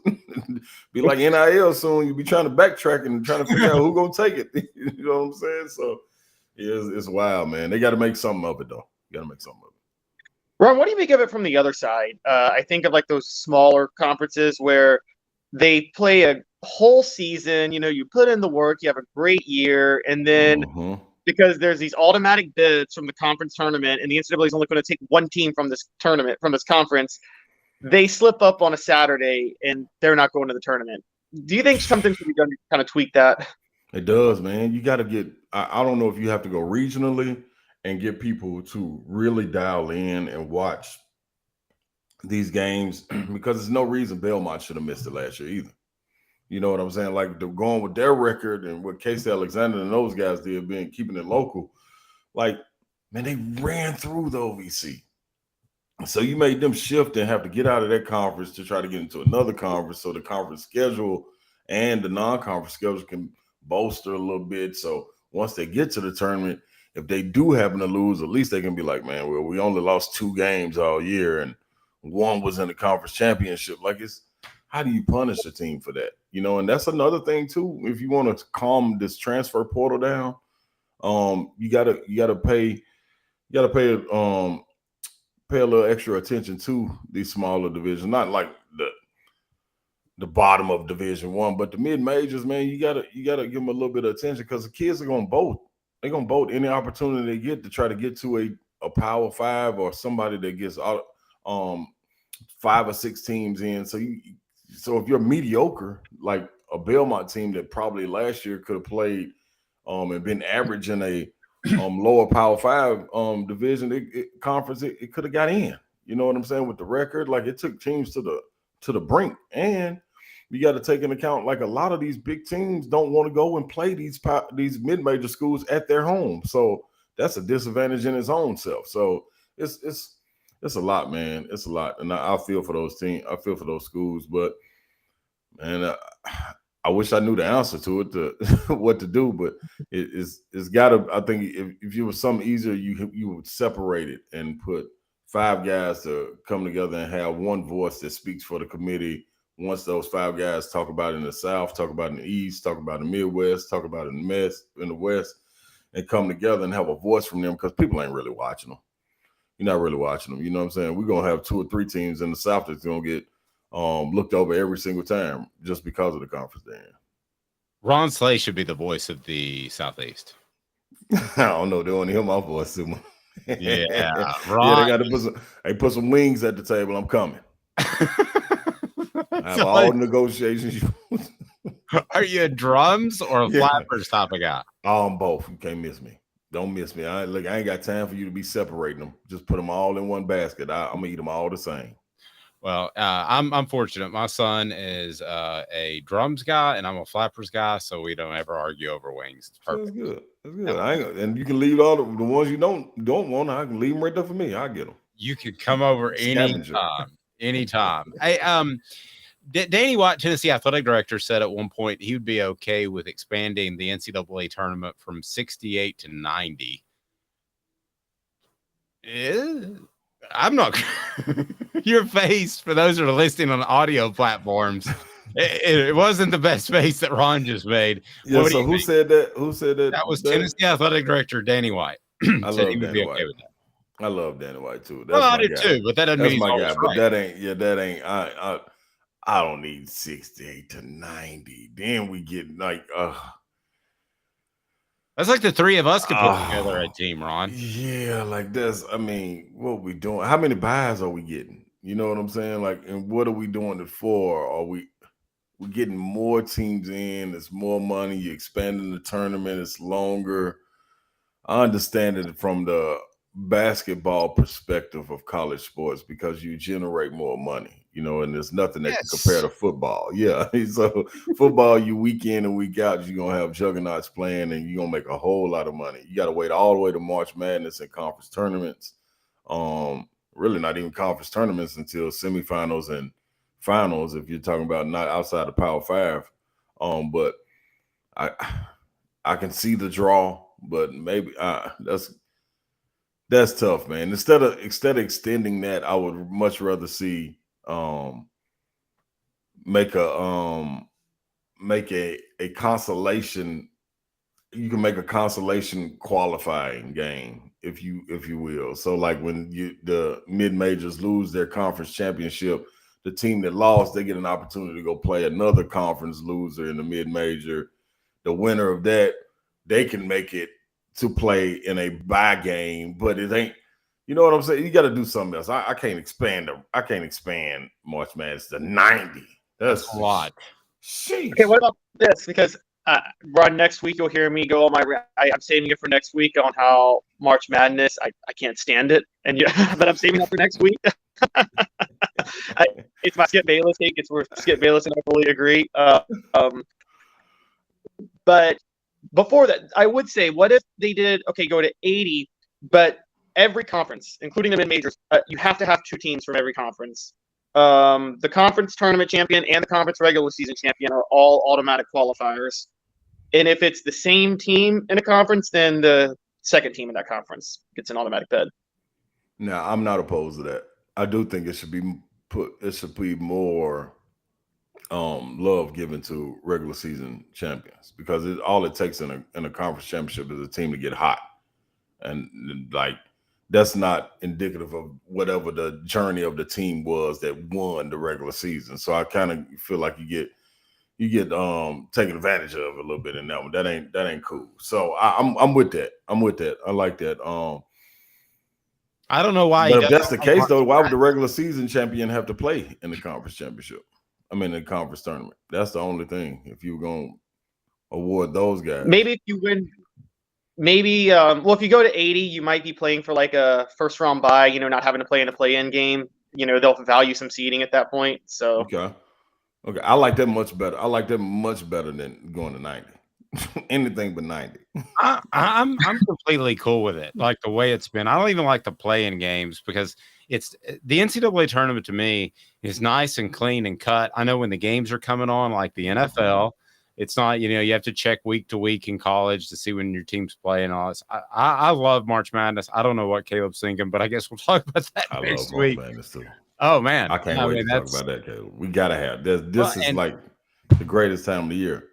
Speaker 18: Be like NIL soon. You'll be trying to backtrack and trying to figure out who's gonna take it. You know what I'm saying? So yeah, it's wild, man. They got to make something of it, though. You got to make something of it.
Speaker 5: Ron, what do you make of it from the other side? I think of like those smaller conferences where they play a whole season. You put in the work, you have a great year, and then because there's these automatic bids from the conference tournament, and the NCAA is only going to take one team from this tournament, from this conference, they slip up on a Saturday and they're not going to the tournament. Do you think something should be done to kind of tweak that?
Speaker 18: It does, man. You got to get, I don't know if you have to go regionally and get people to really dial in and watch these games because there's no reason Belmont should have missed it last year either. You know what I'm saying? Like going with their record and what Casey Alexander and those guys did, keeping it local. Like, man, they ran through the OVC. So you made them shift and have to get out of that conference to try to get into another conference. So the conference schedule and the non-conference schedule can bolster a little bit. So once they get to the tournament, if they do happen to lose, at least they can be like, man, well, we only lost 2 games all year and one was in the conference championship. Like, how do you punish a team for that? And that's another thing too. If you want to calm this transfer portal down, you gotta pay a little extra attention to these smaller divisions, not like the bottom of Division I, but the mid majors, man. You gotta give them a little bit of attention because the kids are gonna vote. They're gonna vote any opportunity they get to try to get to a Power 5 or somebody that gets 5 or 6 teams in. So if you're mediocre, like a Belmont team that probably last year could have played and been average in a lower Power 5 division conference, it could have got in. You know what I'm saying? With the record, like it took teams to the brink. And you got to take into account, like a lot of these big teams don't want to go and play these mid-major schools at their home. So that's a disadvantage in its own self. So it's a lot, man. It's a lot. And I feel for those teams. I feel for those schools. But, man, I wish I knew the answer to it, what to do. But it's got to – I think if it was something easier, you would separate it and put 5 guys to come together and have one voice that speaks for the committee. Once those 5 guys talk about it in the South, talk about it in the East, talk about it in the Midwest, talk about it in the West, and come together and have a voice from them because people ain't really watching them. You're not really watching them. You know what I'm saying? We're going to have 2 or 3 teams in the South that's going to get looked over every single time just because of the conference they're in.
Speaker 4: Ron Slay should be the voice of the Southeast.
Speaker 18: I don't know. They want to hear my voice too much.
Speaker 4: Yeah, Ron.
Speaker 18: Yeah, they got to put some wings at the table. I'm coming. I have all negotiations.
Speaker 4: Are you a drums or a flappers type of guy?
Speaker 18: Both. You can't miss me. Don't miss me. I ain't got time for you to be separating them. Just put them all in one basket. I'm gonna eat them all the same.
Speaker 4: Well, I'm fortunate. My son is a drums guy, and I'm a flappers guy, so we don't ever argue over wings. It's perfect.
Speaker 18: That's good. That's good. And you can leave all the ones you don't want. I can leave them right there for me. I'll get them.
Speaker 4: You could come over anytime. Hey, Danny White, Tennessee athletic director, said at one point he would be okay with expanding the NCAA tournament from 68 to 90. I'm not. Your face, for those that are listening on audio platforms, it wasn't the best face that Ron just made.
Speaker 18: Yeah. So who said that? Who said that?
Speaker 4: That was Tennessee athletic director Danny White.
Speaker 18: I love Danny White. Okay with that. I love Danny White too.
Speaker 4: That's I did too, but that doesn't mean he's my guy.
Speaker 18: But that ain't. I don't need 68 to 90. Then we get like,
Speaker 4: that's like the 3 of us could put together a team, Ron.
Speaker 18: Yeah, like that's. I mean, what we doing? How many buys are we getting? You know what I'm saying? Like, and what are we doing it for? Are we're getting more teams in? It's more money. You're expanding the tournament. It's longer. I understand it from the basketball perspective of college sports because you generate more money, and there's nothing that can compare to football. Yeah. So football, you week in and week out, you're going to have juggernauts playing and you're going to make a whole lot of money. You got to wait all the way to March Madness and conference tournaments. Really not even conference tournaments until semifinals and finals, if you're talking about not outside the Power 5. But I can see the draw, but maybe that's tough, man. Instead of extending that, I would much rather see make a consolation you can make a consolation qualifying game, if you will. So like when the mid majors lose their conference championship, the team that lost, they get an opportunity to go play another conference loser in the mid major. The winner of that, they can make it to play in a bye game, but it ain't. You know what I'm saying? You got to do something else. I can't expand March Madness to 90. That's
Speaker 4: a lot.
Speaker 18: Sheesh.
Speaker 5: Okay, what about this? Because Ron, next week you'll hear me go on I'm saving it for next week on how March Madness. I can't stand it, but I'm saving it for next week. It's my Skip Bayless take. It's where Skip Bayless and I fully agree. But before that, I would say, what if they did go to 80, but every conference, including the mid-majors, you have to have 2 teams from every conference. The conference tournament champion and the conference regular season champion are all automatic qualifiers. And if it's the same team in a conference, then the second team in that conference gets an automatic bid.
Speaker 18: Now, I'm not opposed to that. I do think it should be more love given to regular season champions, because all it takes in a conference championship is a team to get hot. And like, that's not indicative of whatever the journey of the team was that won the regular season. So I kind of feel like you get taken advantage of a little bit in that one. That ain't cool. So I'm with that. I like that.
Speaker 4: I don't know why.
Speaker 18: But if that's the case, though, why would the regular season champion have to play in the conference championship? I mean, the conference tournament. That's the only thing. If you were going to award those guys,
Speaker 5: maybe if you win. Maybe, if you go to 80, you might be playing for like a first round bye, not having to play in a play-in game. They'll value some seeding at that point. So
Speaker 18: okay. I like that much better. I like that much better than going to 90. Anything but 90.
Speaker 4: I'm completely cool with it. Like the way it's been. I don't even like the play-in games, because it's the NCAA tournament to me is nice and clean and cut. I know when the games are coming on, like the NFL. It's not, you have to check week to week in college to see when your team's playing. All this. I love March Madness. I don't know what Caleb's thinking, but I guess we'll talk about that next week.
Speaker 18: March Madness too.
Speaker 4: Oh man,
Speaker 18: I can't wait to talk about that, Caleb. We gotta have this. This is like the greatest time of the year.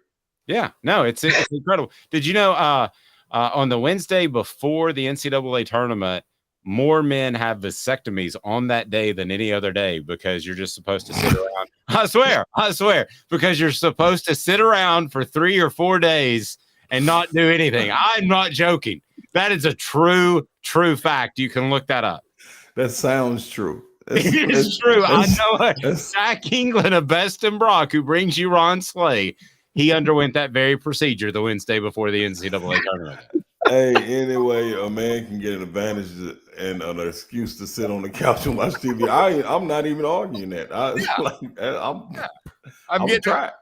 Speaker 4: Yeah, no, it's incredible. Did you know on the Wednesday before the NCAA tournament, more men have vasectomies on that day than any other day, because you're just supposed to sit around. I swear, because you're supposed to sit around for 3 or 4 days and not do anything. I'm not joking. That is a true fact. You can look that up.
Speaker 18: That sounds true.
Speaker 4: It is true. I know it. Zach England of Best and Brock, who brings you Ron Slay, he underwent that very procedure the Wednesday before the NCAA tournament.
Speaker 18: Hey, anyway, a man can get an advantage and an excuse to sit on the couch and watch TV. I'm not even arguing that. I would try it.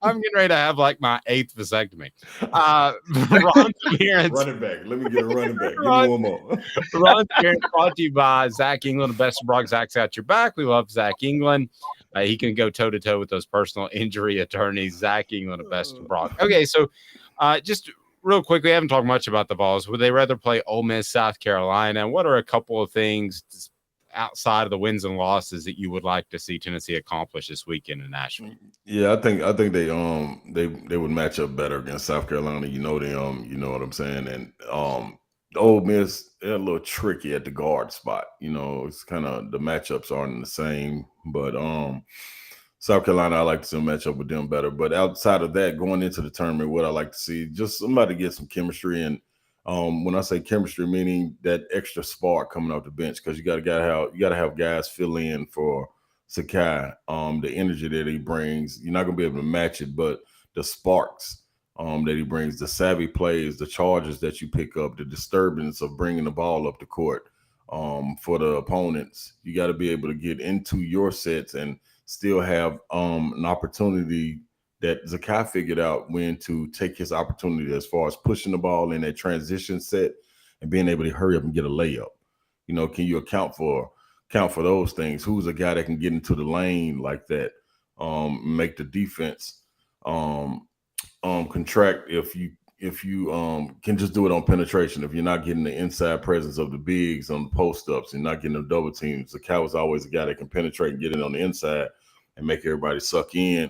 Speaker 4: I'm getting ready to have like my 8th vasectomy. Ron's appearance.
Speaker 18: Running back. Let me get a running back. Give me one more.
Speaker 4: Ron's appearance brought to you by Zach England of Best of Brock. Zach's got your back. We love Zach England. He can go toe to toe with those personal injury attorneys. Zach England of Best of Brock. Okay, so just real quick, we haven't talked much about the Vols. Would they rather play Ole Miss, South Carolina? And what are a couple of things outside of the wins and losses that you would like to see Tennessee accomplish this weekend in Nashville?
Speaker 18: Yeah, I think they would match up better against South Carolina. You know them, you know what I'm saying? And the Ole Miss, they're a little tricky at the guard spot. It's kind of the matchups aren't the same, but South Carolina, I like to see them match up with them better. But outside of that, going into the tournament, what I like to see, just somebody get some chemistry. And when I say chemistry, meaning that extra spark coming off the bench, because you got to have guys fill in for Sakai. The energy that he brings, you're not going to be able to match it, but the sparks that he brings, the savvy plays, the charges that you pick up, the disturbance of bringing the ball up the court for the opponents, you got to be able to get into your sets and still have an opportunity that Zakai figured out when to take his opportunity as far as pushing the ball in that transition set and being able to hurry up and get a layup. Can you account for those things? Who's a guy that can get into the lane like that, make the defense contract if you can just do it on penetration. If you're not getting the inside presence of the bigs on the post-ups and not getting the double teams, Zakai was always a guy that can penetrate and get it on the inside and make everybody suck in,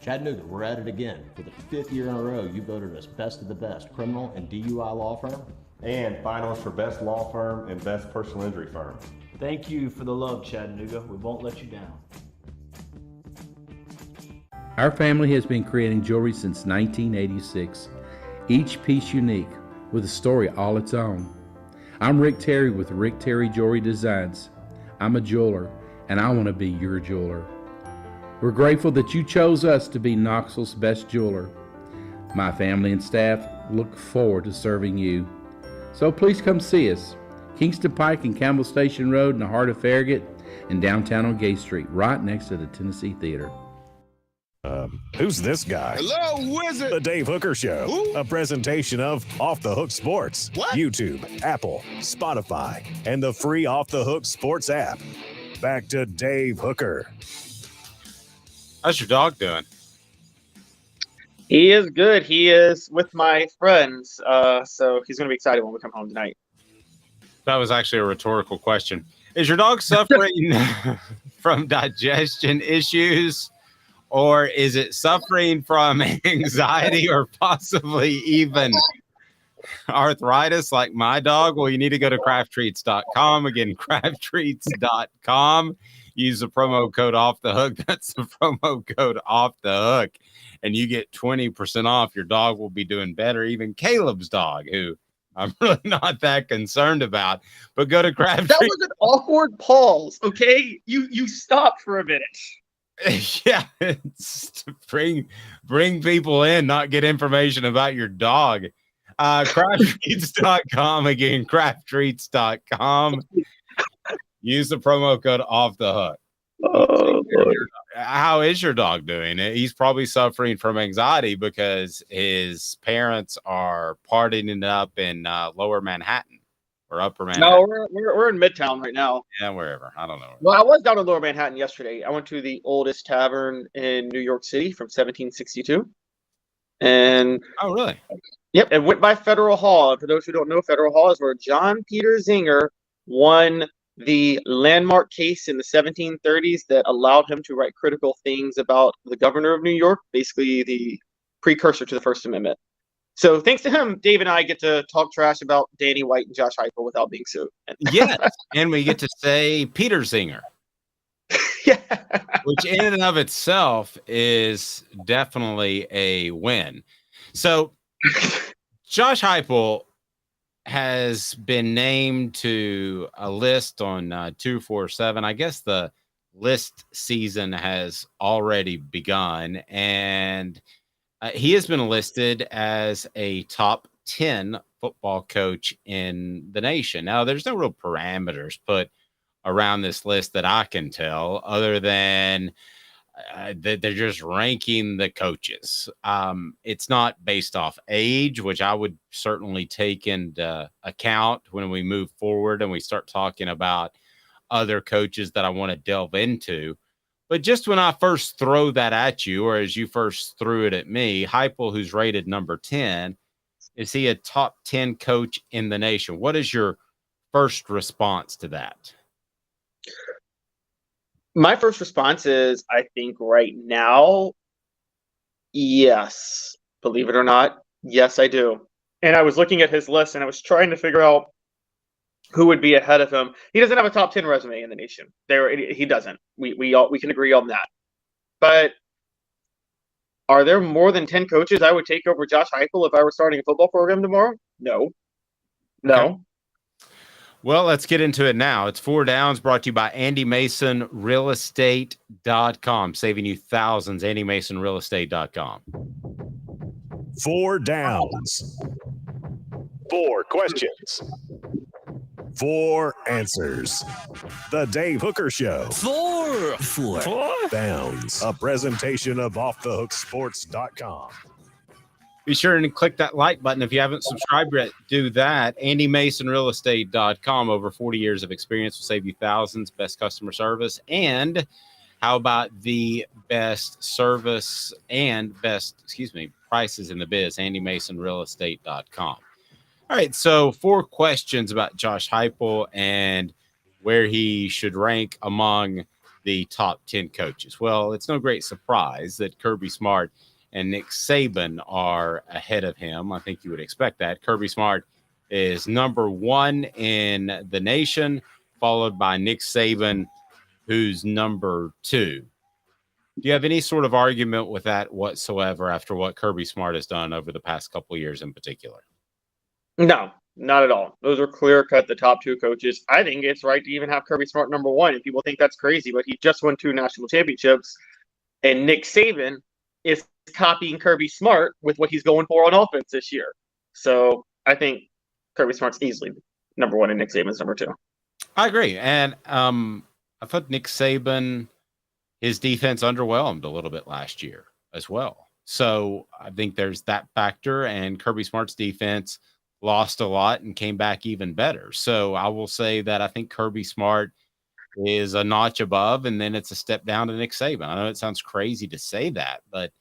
Speaker 11: Chattanooga, we're at it again. For the 5th year in a row, you voted us best of the best criminal and DUI law firm.
Speaker 12: And finalists for best law firm and best personal injury firm.
Speaker 13: Thank you for the love, Chattanooga. We won't let you down.
Speaker 6: Our family has been creating jewelry since 1986, each piece unique with a story all its own. I'm Rick Terry with Rick Terry Jewelry Designs. I'm a jeweler, and I want to be your jeweler. We're grateful that you chose us to be Knoxville's best jeweler. My family and staff look forward to serving you. So please come see us. Kingston Pike and Campbell Station Road in the heart of Farragut and downtown on Gay Street, right next to the Tennessee Theater.
Speaker 1: Who's this guy?
Speaker 17: Hello, wizard.
Speaker 1: The Dave Hooker Show.
Speaker 17: Who?
Speaker 1: A presentation of Off the Hook Sports.
Speaker 17: What?
Speaker 1: YouTube, Apple, Spotify, and the free Off the Hook Sports app. Back to Dave Hooker.
Speaker 4: How's your dog doing?
Speaker 5: He is good. He is with my friends, so he's going to be excited when we come home tonight.
Speaker 4: That was actually a rhetorical question. Is your dog suffering from digestion issues, or is it suffering from anxiety or possibly even arthritis like my dog? Well, you need to go to crafttreats.com. Again, crafttreats.com. Use the promo code Off the Hook. That's the promo code Off the Hook. And you get 20% off. Your dog will be doing better. Even Caleb's dog, who I'm really not that concerned about. But go to Craft
Speaker 5: That
Speaker 4: Treats.
Speaker 5: was an awkward pause, okay? You stopped for a minute.
Speaker 4: Yeah, it's to bring people in, not get information about your dog. Crafttreats.com. Again, crafttreats.com. Use the promo code Off the Hook.
Speaker 5: Oh, Lord.
Speaker 4: How is your dog doing? He's probably suffering from anxiety because his parents are partying it up in Lower Manhattan or Upper Manhattan.
Speaker 5: No, we're in Midtown right now.
Speaker 4: Yeah, wherever. I don't know.
Speaker 5: Well, I was down in Lower Manhattan yesterday. I went to the oldest tavern in New York City from 1762. And
Speaker 4: oh, really?
Speaker 5: Yep, and went by Federal Hall. And for those who don't know, Federal Hall is where John Peter Zinger won the landmark case in the 1730s that allowed him to write critical things about the governor of New York, basically the precursor to the First Amendment. So thanks to him, Dave and I get to talk trash about Danny White and Josh Heupel without being sued.
Speaker 4: Yes, and we get to say Peter Zinger.
Speaker 5: Yeah.
Speaker 4: Which in and of itself is definitely a win. So Josh Heupel has been named to a list on 247. I guess the list season has already begun, and he has been listed as a top 10 football coach in the nation. Now, there's no real parameters put around this list that I can tell, other than that they're just ranking the coaches. It's not based off age, which I would certainly take into account when we move forward and we start talking about other coaches that I want to delve into. But just when I first throw that at you, or as you first threw it at me, Heupel, who's rated number 10, is he a top 10 coach in the nation? What is your first response to that?
Speaker 5: My first response is, I think right now, yes. Believe it or not, yes, I do. And I was looking at his list, and I was trying to figure out who would be ahead of him. He doesn't have a top 10 resume in the nation. He doesn't. We can agree on that. But are there more than 10 coaches I would take over Josh Heupel if I were starting a football program tomorrow? No.
Speaker 4: Okay. Well, let's get into it now. It's Four Downs, brought to you by AndyMasonRealEstate.com, saving you thousands. AndyMasonRealEstate.com.
Speaker 1: Four Downs. 4 questions. 4 answers. The Dave Hooker Show. Four Downs. A presentation of OffTheHookSports.com.
Speaker 4: Be sure to click that like button. If you haven't subscribed yet, do that. AndyMasonRealEstate.com. Over 40 years of experience will save you thousands. Best customer service. And how about the best service and prices in the biz? AndyMasonRealEstate.com. All right, so 4 questions about Josh Heupel and where he should rank among the top 10 coaches. Well, it's no great surprise that Kirby Smart and Nick Saban are ahead of him. I think you would expect that. Kirby Smart is number 1 in the nation, followed by Nick Saban, who's number 2. Do you have any sort of argument with that whatsoever after what Kirby Smart has done over the past couple of years in particular?
Speaker 5: No, not at all. Those are clear cut the top 2 coaches. I think it's right to even have Kirby Smart number 1, and people think that's crazy, but he just won 2 national championships, and Nick Saban is copying Kirby Smart with what he's going for on offense this year. So I think Kirby Smart's easily number 1 and Nick Saban's number 2.
Speaker 4: I agree. And I thought Nick Saban, his defense underwhelmed a little bit last year as well. So I think there's that factor, and Kirby Smart's defense lost a lot and came back even better. So I will say that I think Kirby Smart is a notch above, and then it's a step down to Nick Saban. I know it sounds crazy to say that, but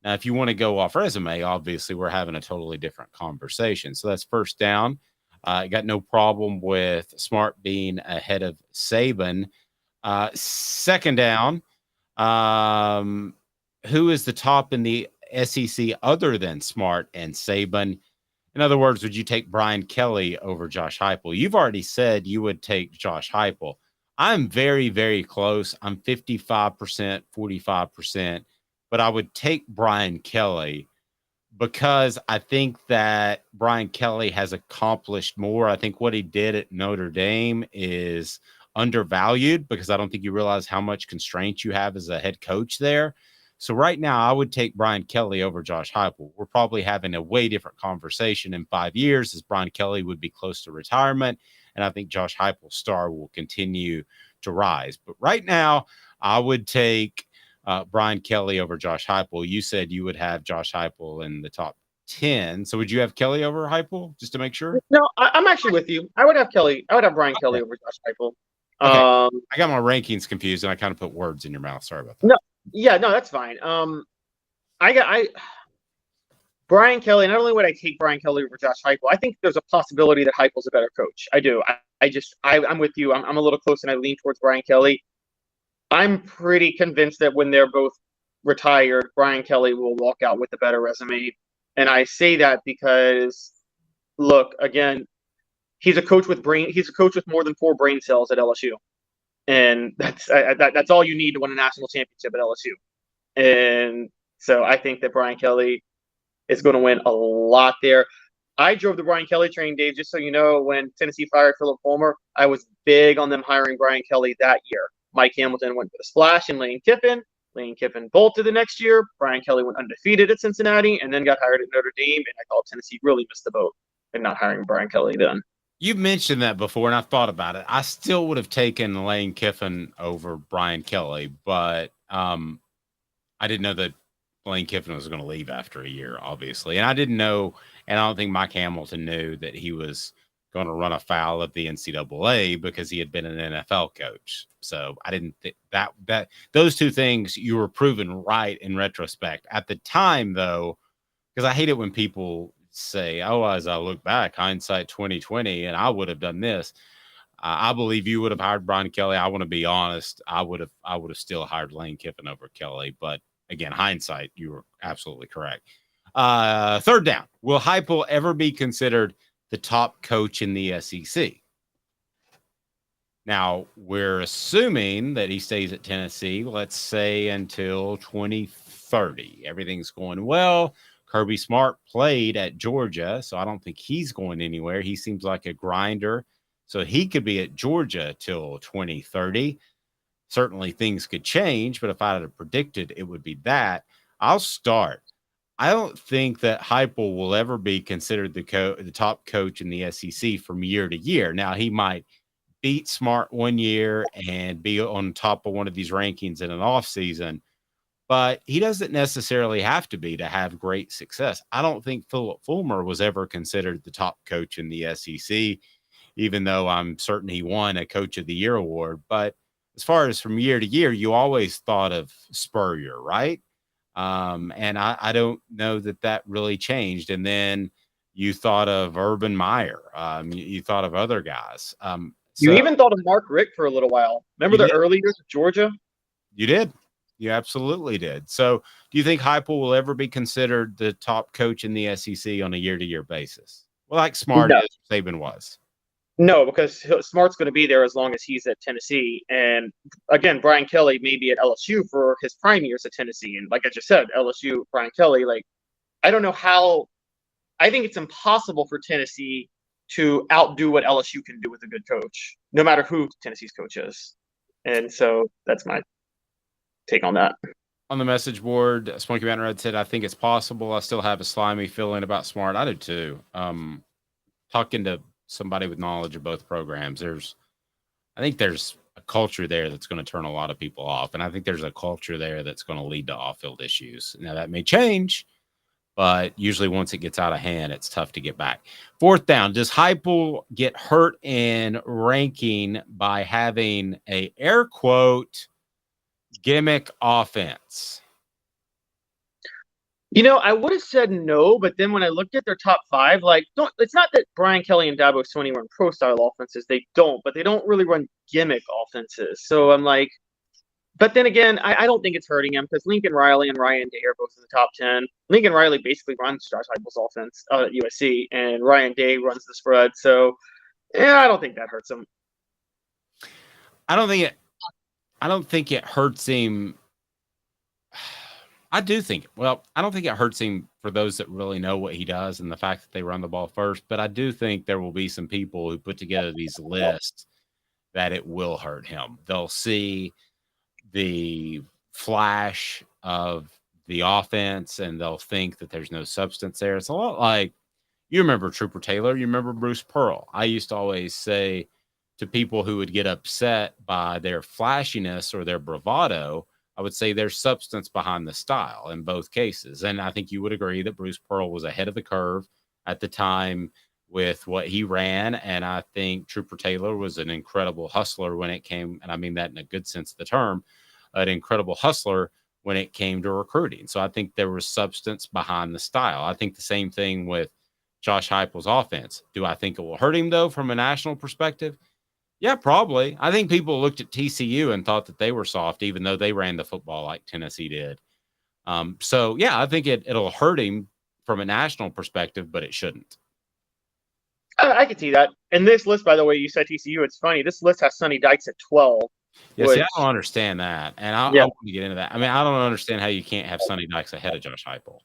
Speaker 4: now if you want to go off resume, obviously we're having a totally different conversation. So that's first down. I got no problem with Smart being ahead of Saban. Second down, who is the top in the SEC other than Smart and Saban? In other words, would you take Brian Kelly over Josh Heupel? You've already said you would take Josh Heupel. I'm very, very close. I'm 55%, 45%, but I would take Brian Kelly because I think that Brian Kelly has accomplished more. I think what he did at Notre Dame is undervalued because I don't think you realize how much constraint you have as a head coach there. So right now, I would take Brian Kelly over Josh Heupel. We're probably having a way different conversation in 5 years as Brian Kelly would be close to retirement. And I think Josh Heupel's star will continue to rise. But right now, I would take Brian Kelly over Josh Heupel. You said you would have Josh Heupel in the top 10. So would you have Kelly over Heupel, just to make sure?
Speaker 5: No, I'm actually with you. I would have Kelly. I would have Brian Kelly over Josh Heupel.
Speaker 4: Okay. I got my rankings confused, and I kind of put words in your mouth. Sorry about that.
Speaker 5: No, yeah, no, that's fine. Brian Kelly. Not only would I take Brian Kelly over Josh Heupel, I think there's a possibility that Heupel's a better coach. I do. I'm with you. I'm a little close, and I lean towards Brian Kelly. I'm pretty convinced that when they're both retired, Brian Kelly will walk out with a better resume. And I say that because, look, again, he's a coach with more than 4 brain cells at LSU, and that's all you need to win a national championship at LSU. And so I think that Brian Kelly is going to win a lot there. I drove the Brian Kelly train, Dave, just so you know, when Tennessee fired Philip Fulmer, I was big on them hiring Brian Kelly that year. Mike Hamilton went for the splash in Lane Kiffin. Lane Kiffin bolted the next year. Brian Kelly went undefeated at Cincinnati and then got hired at Notre Dame. And I thought Tennessee really missed the boat in not hiring Brian Kelly then.
Speaker 4: You've mentioned that before, and I've thought about it. I still would have taken Lane Kiffin over Brian Kelly, but I didn't know that Lane Kiffin was going to leave after a year, obviously. And I didn't know, and I don't think Mike Hamilton knew that he was going to run afoul of the NCAA because he had been an NFL coach. So I didn't think that those two things you were proven right in retrospect. At the time, though, because I hate it when people say, "Oh, as I look back, hindsight 2020, and I would have done this." I believe you would have hired Brian Kelly. I want to be honest. I would have still hired Lane Kiffin over Kelly. But again, hindsight, you were absolutely correct. Third down. Will Heupel ever be considered the top coach in the SEC? Now, we're assuming that he stays at Tennessee, let's say until 2030. Everything's going well. Kirby Smart played at Georgia, so I don't think he's going anywhere. He seems like a grinder, so he could be at Georgia till 2030. Certainly things could change, but if I had predicted, it would be that. I'll start. I don't think that Heupel will ever be considered the top coach in the SEC from year to year. Now, he might beat Smart one year and be on top of one of these rankings in an offseason, but he doesn't necessarily have to be to have great success. I don't think Philip Fulmer was ever considered the top coach in the SEC, even though I'm certain he won a Coach of the Year award. But as far as from year to year, you always thought of Spurrier, right? And I don't know that really changed. And then you thought of Urban Meyer. You thought of other guys.
Speaker 5: You even thought of Mark Richt for a little while. Remember the early years of Georgia?
Speaker 4: You did. You absolutely did. So do you think Heupel will ever be considered the top coach in the SEC on a year-to-year basis? Well, like Smart
Speaker 5: No.
Speaker 4: is, Saban was.
Speaker 5: No, because Smart's going to be there as long as he's at Tennessee. And again, Brian Kelly may be at LSU for his prime years at Tennessee. And like I just said, LSU, Brian Kelly, like, I don't know how. I think it's impossible for Tennessee to outdo what LSU can do with a good coach, no matter who Tennessee's coach is. And so that's my take on that.
Speaker 4: On the message board, Smoky Mountain Red said, I think it's possible. I still have a slimy feeling about Smart. I do too. Talking to somebody with knowledge of both programs, I think there's a culture there that's going to turn a lot of people off. And I think there's a culture there that's going to lead to off-field issues. Now, that may change, but usually once it gets out of hand, it's tough to get back. Fourth down, does Heupel get hurt in ranking by having a air quote gimmick offense?
Speaker 5: I would have said no, but then when I looked at their top five, it's not that Brian Kelly and Dabo Swinney run pro-style offenses. They don't, but they don't really run gimmick offenses. So I'm like, but then again, I don't think it's hurting him because Lincoln Riley and Ryan Day are both in the top 10. Lincoln Riley basically runs Josh Heupel's offense at USC, and Ryan Day runs the spread. So, I don't think that hurts him.
Speaker 4: I don't think it hurts him. I don't think it hurts him for those that really know what he does and the fact that they run the ball first. But I do think there will be some people who put together these lists that it will hurt him. They'll see the flash of the offense and they'll think that there's no substance there. It's a lot like, you remember Trooper Taylor, you remember Bruce Pearl. I used to always say to people who would get upset by their flashiness or their bravado, I would say there's substance behind the style in both cases. And I think you would agree that Bruce Pearl was ahead of the curve at the time with what he ran. And I think Trooper Taylor was an incredible hustler when it came, and I mean that in a good sense of the term, an incredible hustler when it came to recruiting. So I think there was substance behind the style. I think the same thing with Josh Heupel's offense. Do I think it will hurt him, though, from a national perspective? Yeah, probably. I think people looked at TCU and thought that they were soft, even though they ran the football like Tennessee did. So, yeah, I think it'll hurt him from a national perspective, but it shouldn't.
Speaker 5: I can see that. And this list, by the way, you said TCU. It's funny. This list has Sonny Dykes at 12.
Speaker 4: Yeah, see, I don't understand that. And I want to get into that. I mean, I don't understand how you can't have Sonny Dykes ahead of Josh Heupel.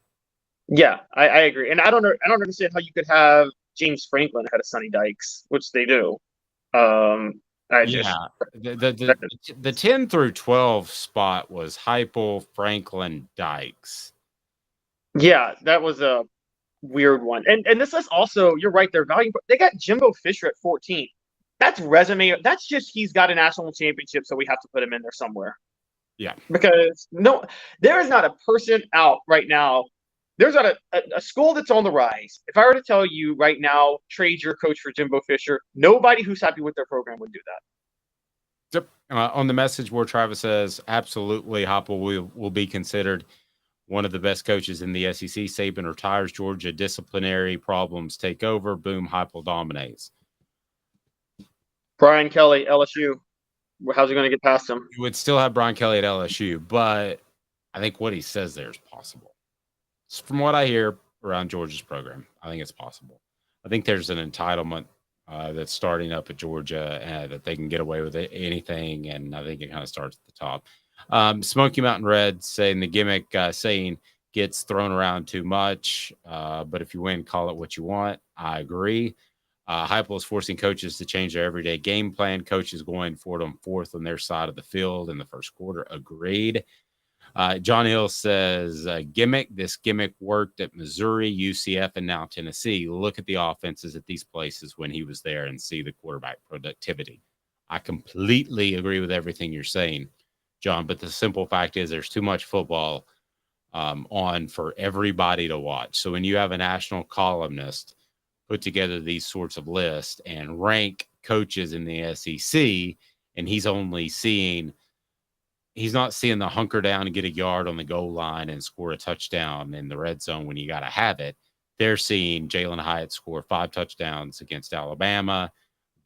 Speaker 5: Yeah, I agree. And I don't understand how you could have James Franklin ahead of Sonny Dykes, which they do. The
Speaker 4: 10 through 12 spot was Heupel, Franklin, Dykes.
Speaker 5: Yeah, that was a weird one. And this is also, you're right, their value. They got Jimbo Fisher at 14. That's resume. That's just he's got a national championship, so we have to put him in there somewhere.
Speaker 4: Yeah.
Speaker 5: Because there is not a person out right now. There's not a school that's on the rise. If I were to tell you right now, trade your coach for Jimbo Fisher, nobody who's happy with their program would do that.
Speaker 4: Yep. On the message board, Travis says, absolutely, Heupel will be considered one of the best coaches in the SEC. Saban retires, Georgia disciplinary problems take over. Boom, Heupel dominates.
Speaker 5: Brian Kelly, LSU. How's he going to get past him?
Speaker 4: You would still have Brian Kelly at LSU, but I think what he says there is possible. From what I hear around Georgia's program, I think it's possible. I think there's an entitlement that's starting up at Georgia that they can get away with anything, and I think it kind of starts at the top. Smoky Mountain Red saying the gimmick saying gets thrown around too much, but if you win, call it what you want. I agree. Heupel is forcing coaches to change their everyday game plan. Coaches going for it on fourth on their side of the field in the first quarter. Agreed. John Hill says, gimmick. This gimmick worked at Missouri, UCF, and now Tennessee. Look at the offenses at these places when he was there and see the quarterback productivity. I completely agree with everything you're saying, John, but the simple fact is there's too much football on for everybody to watch. So when you have a national columnist put together these sorts of lists and rank coaches in the SEC, and he's not seeing the hunker down and get a yard on the goal line and score a touchdown in the red zone when you got to have it. They're seeing Jalen Hyatt score 5 touchdowns against Alabama,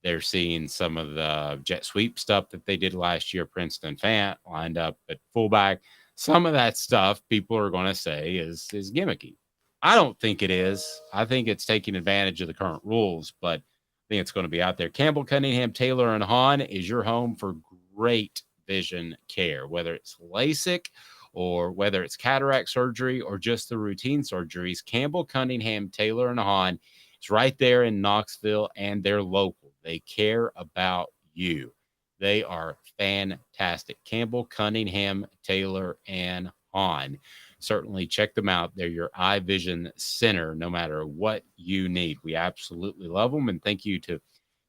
Speaker 4: They're seeing some of the jet sweep stuff that they did last year. Princeton Fant lined up at fullback. Some of that stuff people are going to say is gimmicky. I don't think it is. I think it's taking advantage of the current rules, but I think it's going to be out there. Campbell, Cunningham, Taylor, and Hahn is your home for great vision care, whether it's LASIK or whether it's cataract surgery or just the routine surgeries. Campbell, Cunningham, Taylor, and Hahn is right there in Knoxville, and they're local. They care about you. They are fantastic. Campbell, Cunningham, Taylor, and Hahn. Certainly check them out. They're your eye vision center, no matter what you need. We absolutely love them. And thank you to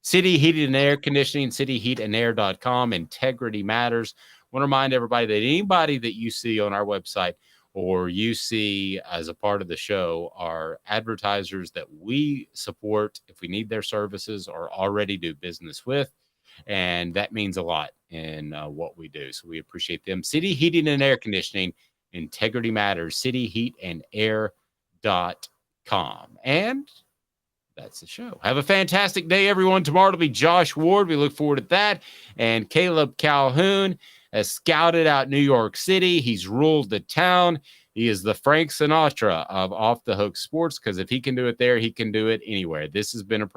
Speaker 4: City Heating and Air Conditioning, cityheatandair.com. Integrity matters. I want to remind everybody that anybody that you see on our website or you see as a part of the show are advertisers that we support if we need their services or already do business with. And that means a lot in what we do. So we appreciate them. City Heating and Air Conditioning, integrity matters, cityheatandair.com. And that's the show. Have a fantastic day, everyone. Tomorrow will be Josh Ward. We look forward to that. And Caleb Calhoun has scouted out New York City. He's ruled the town. He is the Frank Sinatra of Off the Hook Sports, because if he can do it there, he can do it anywhere. This has been a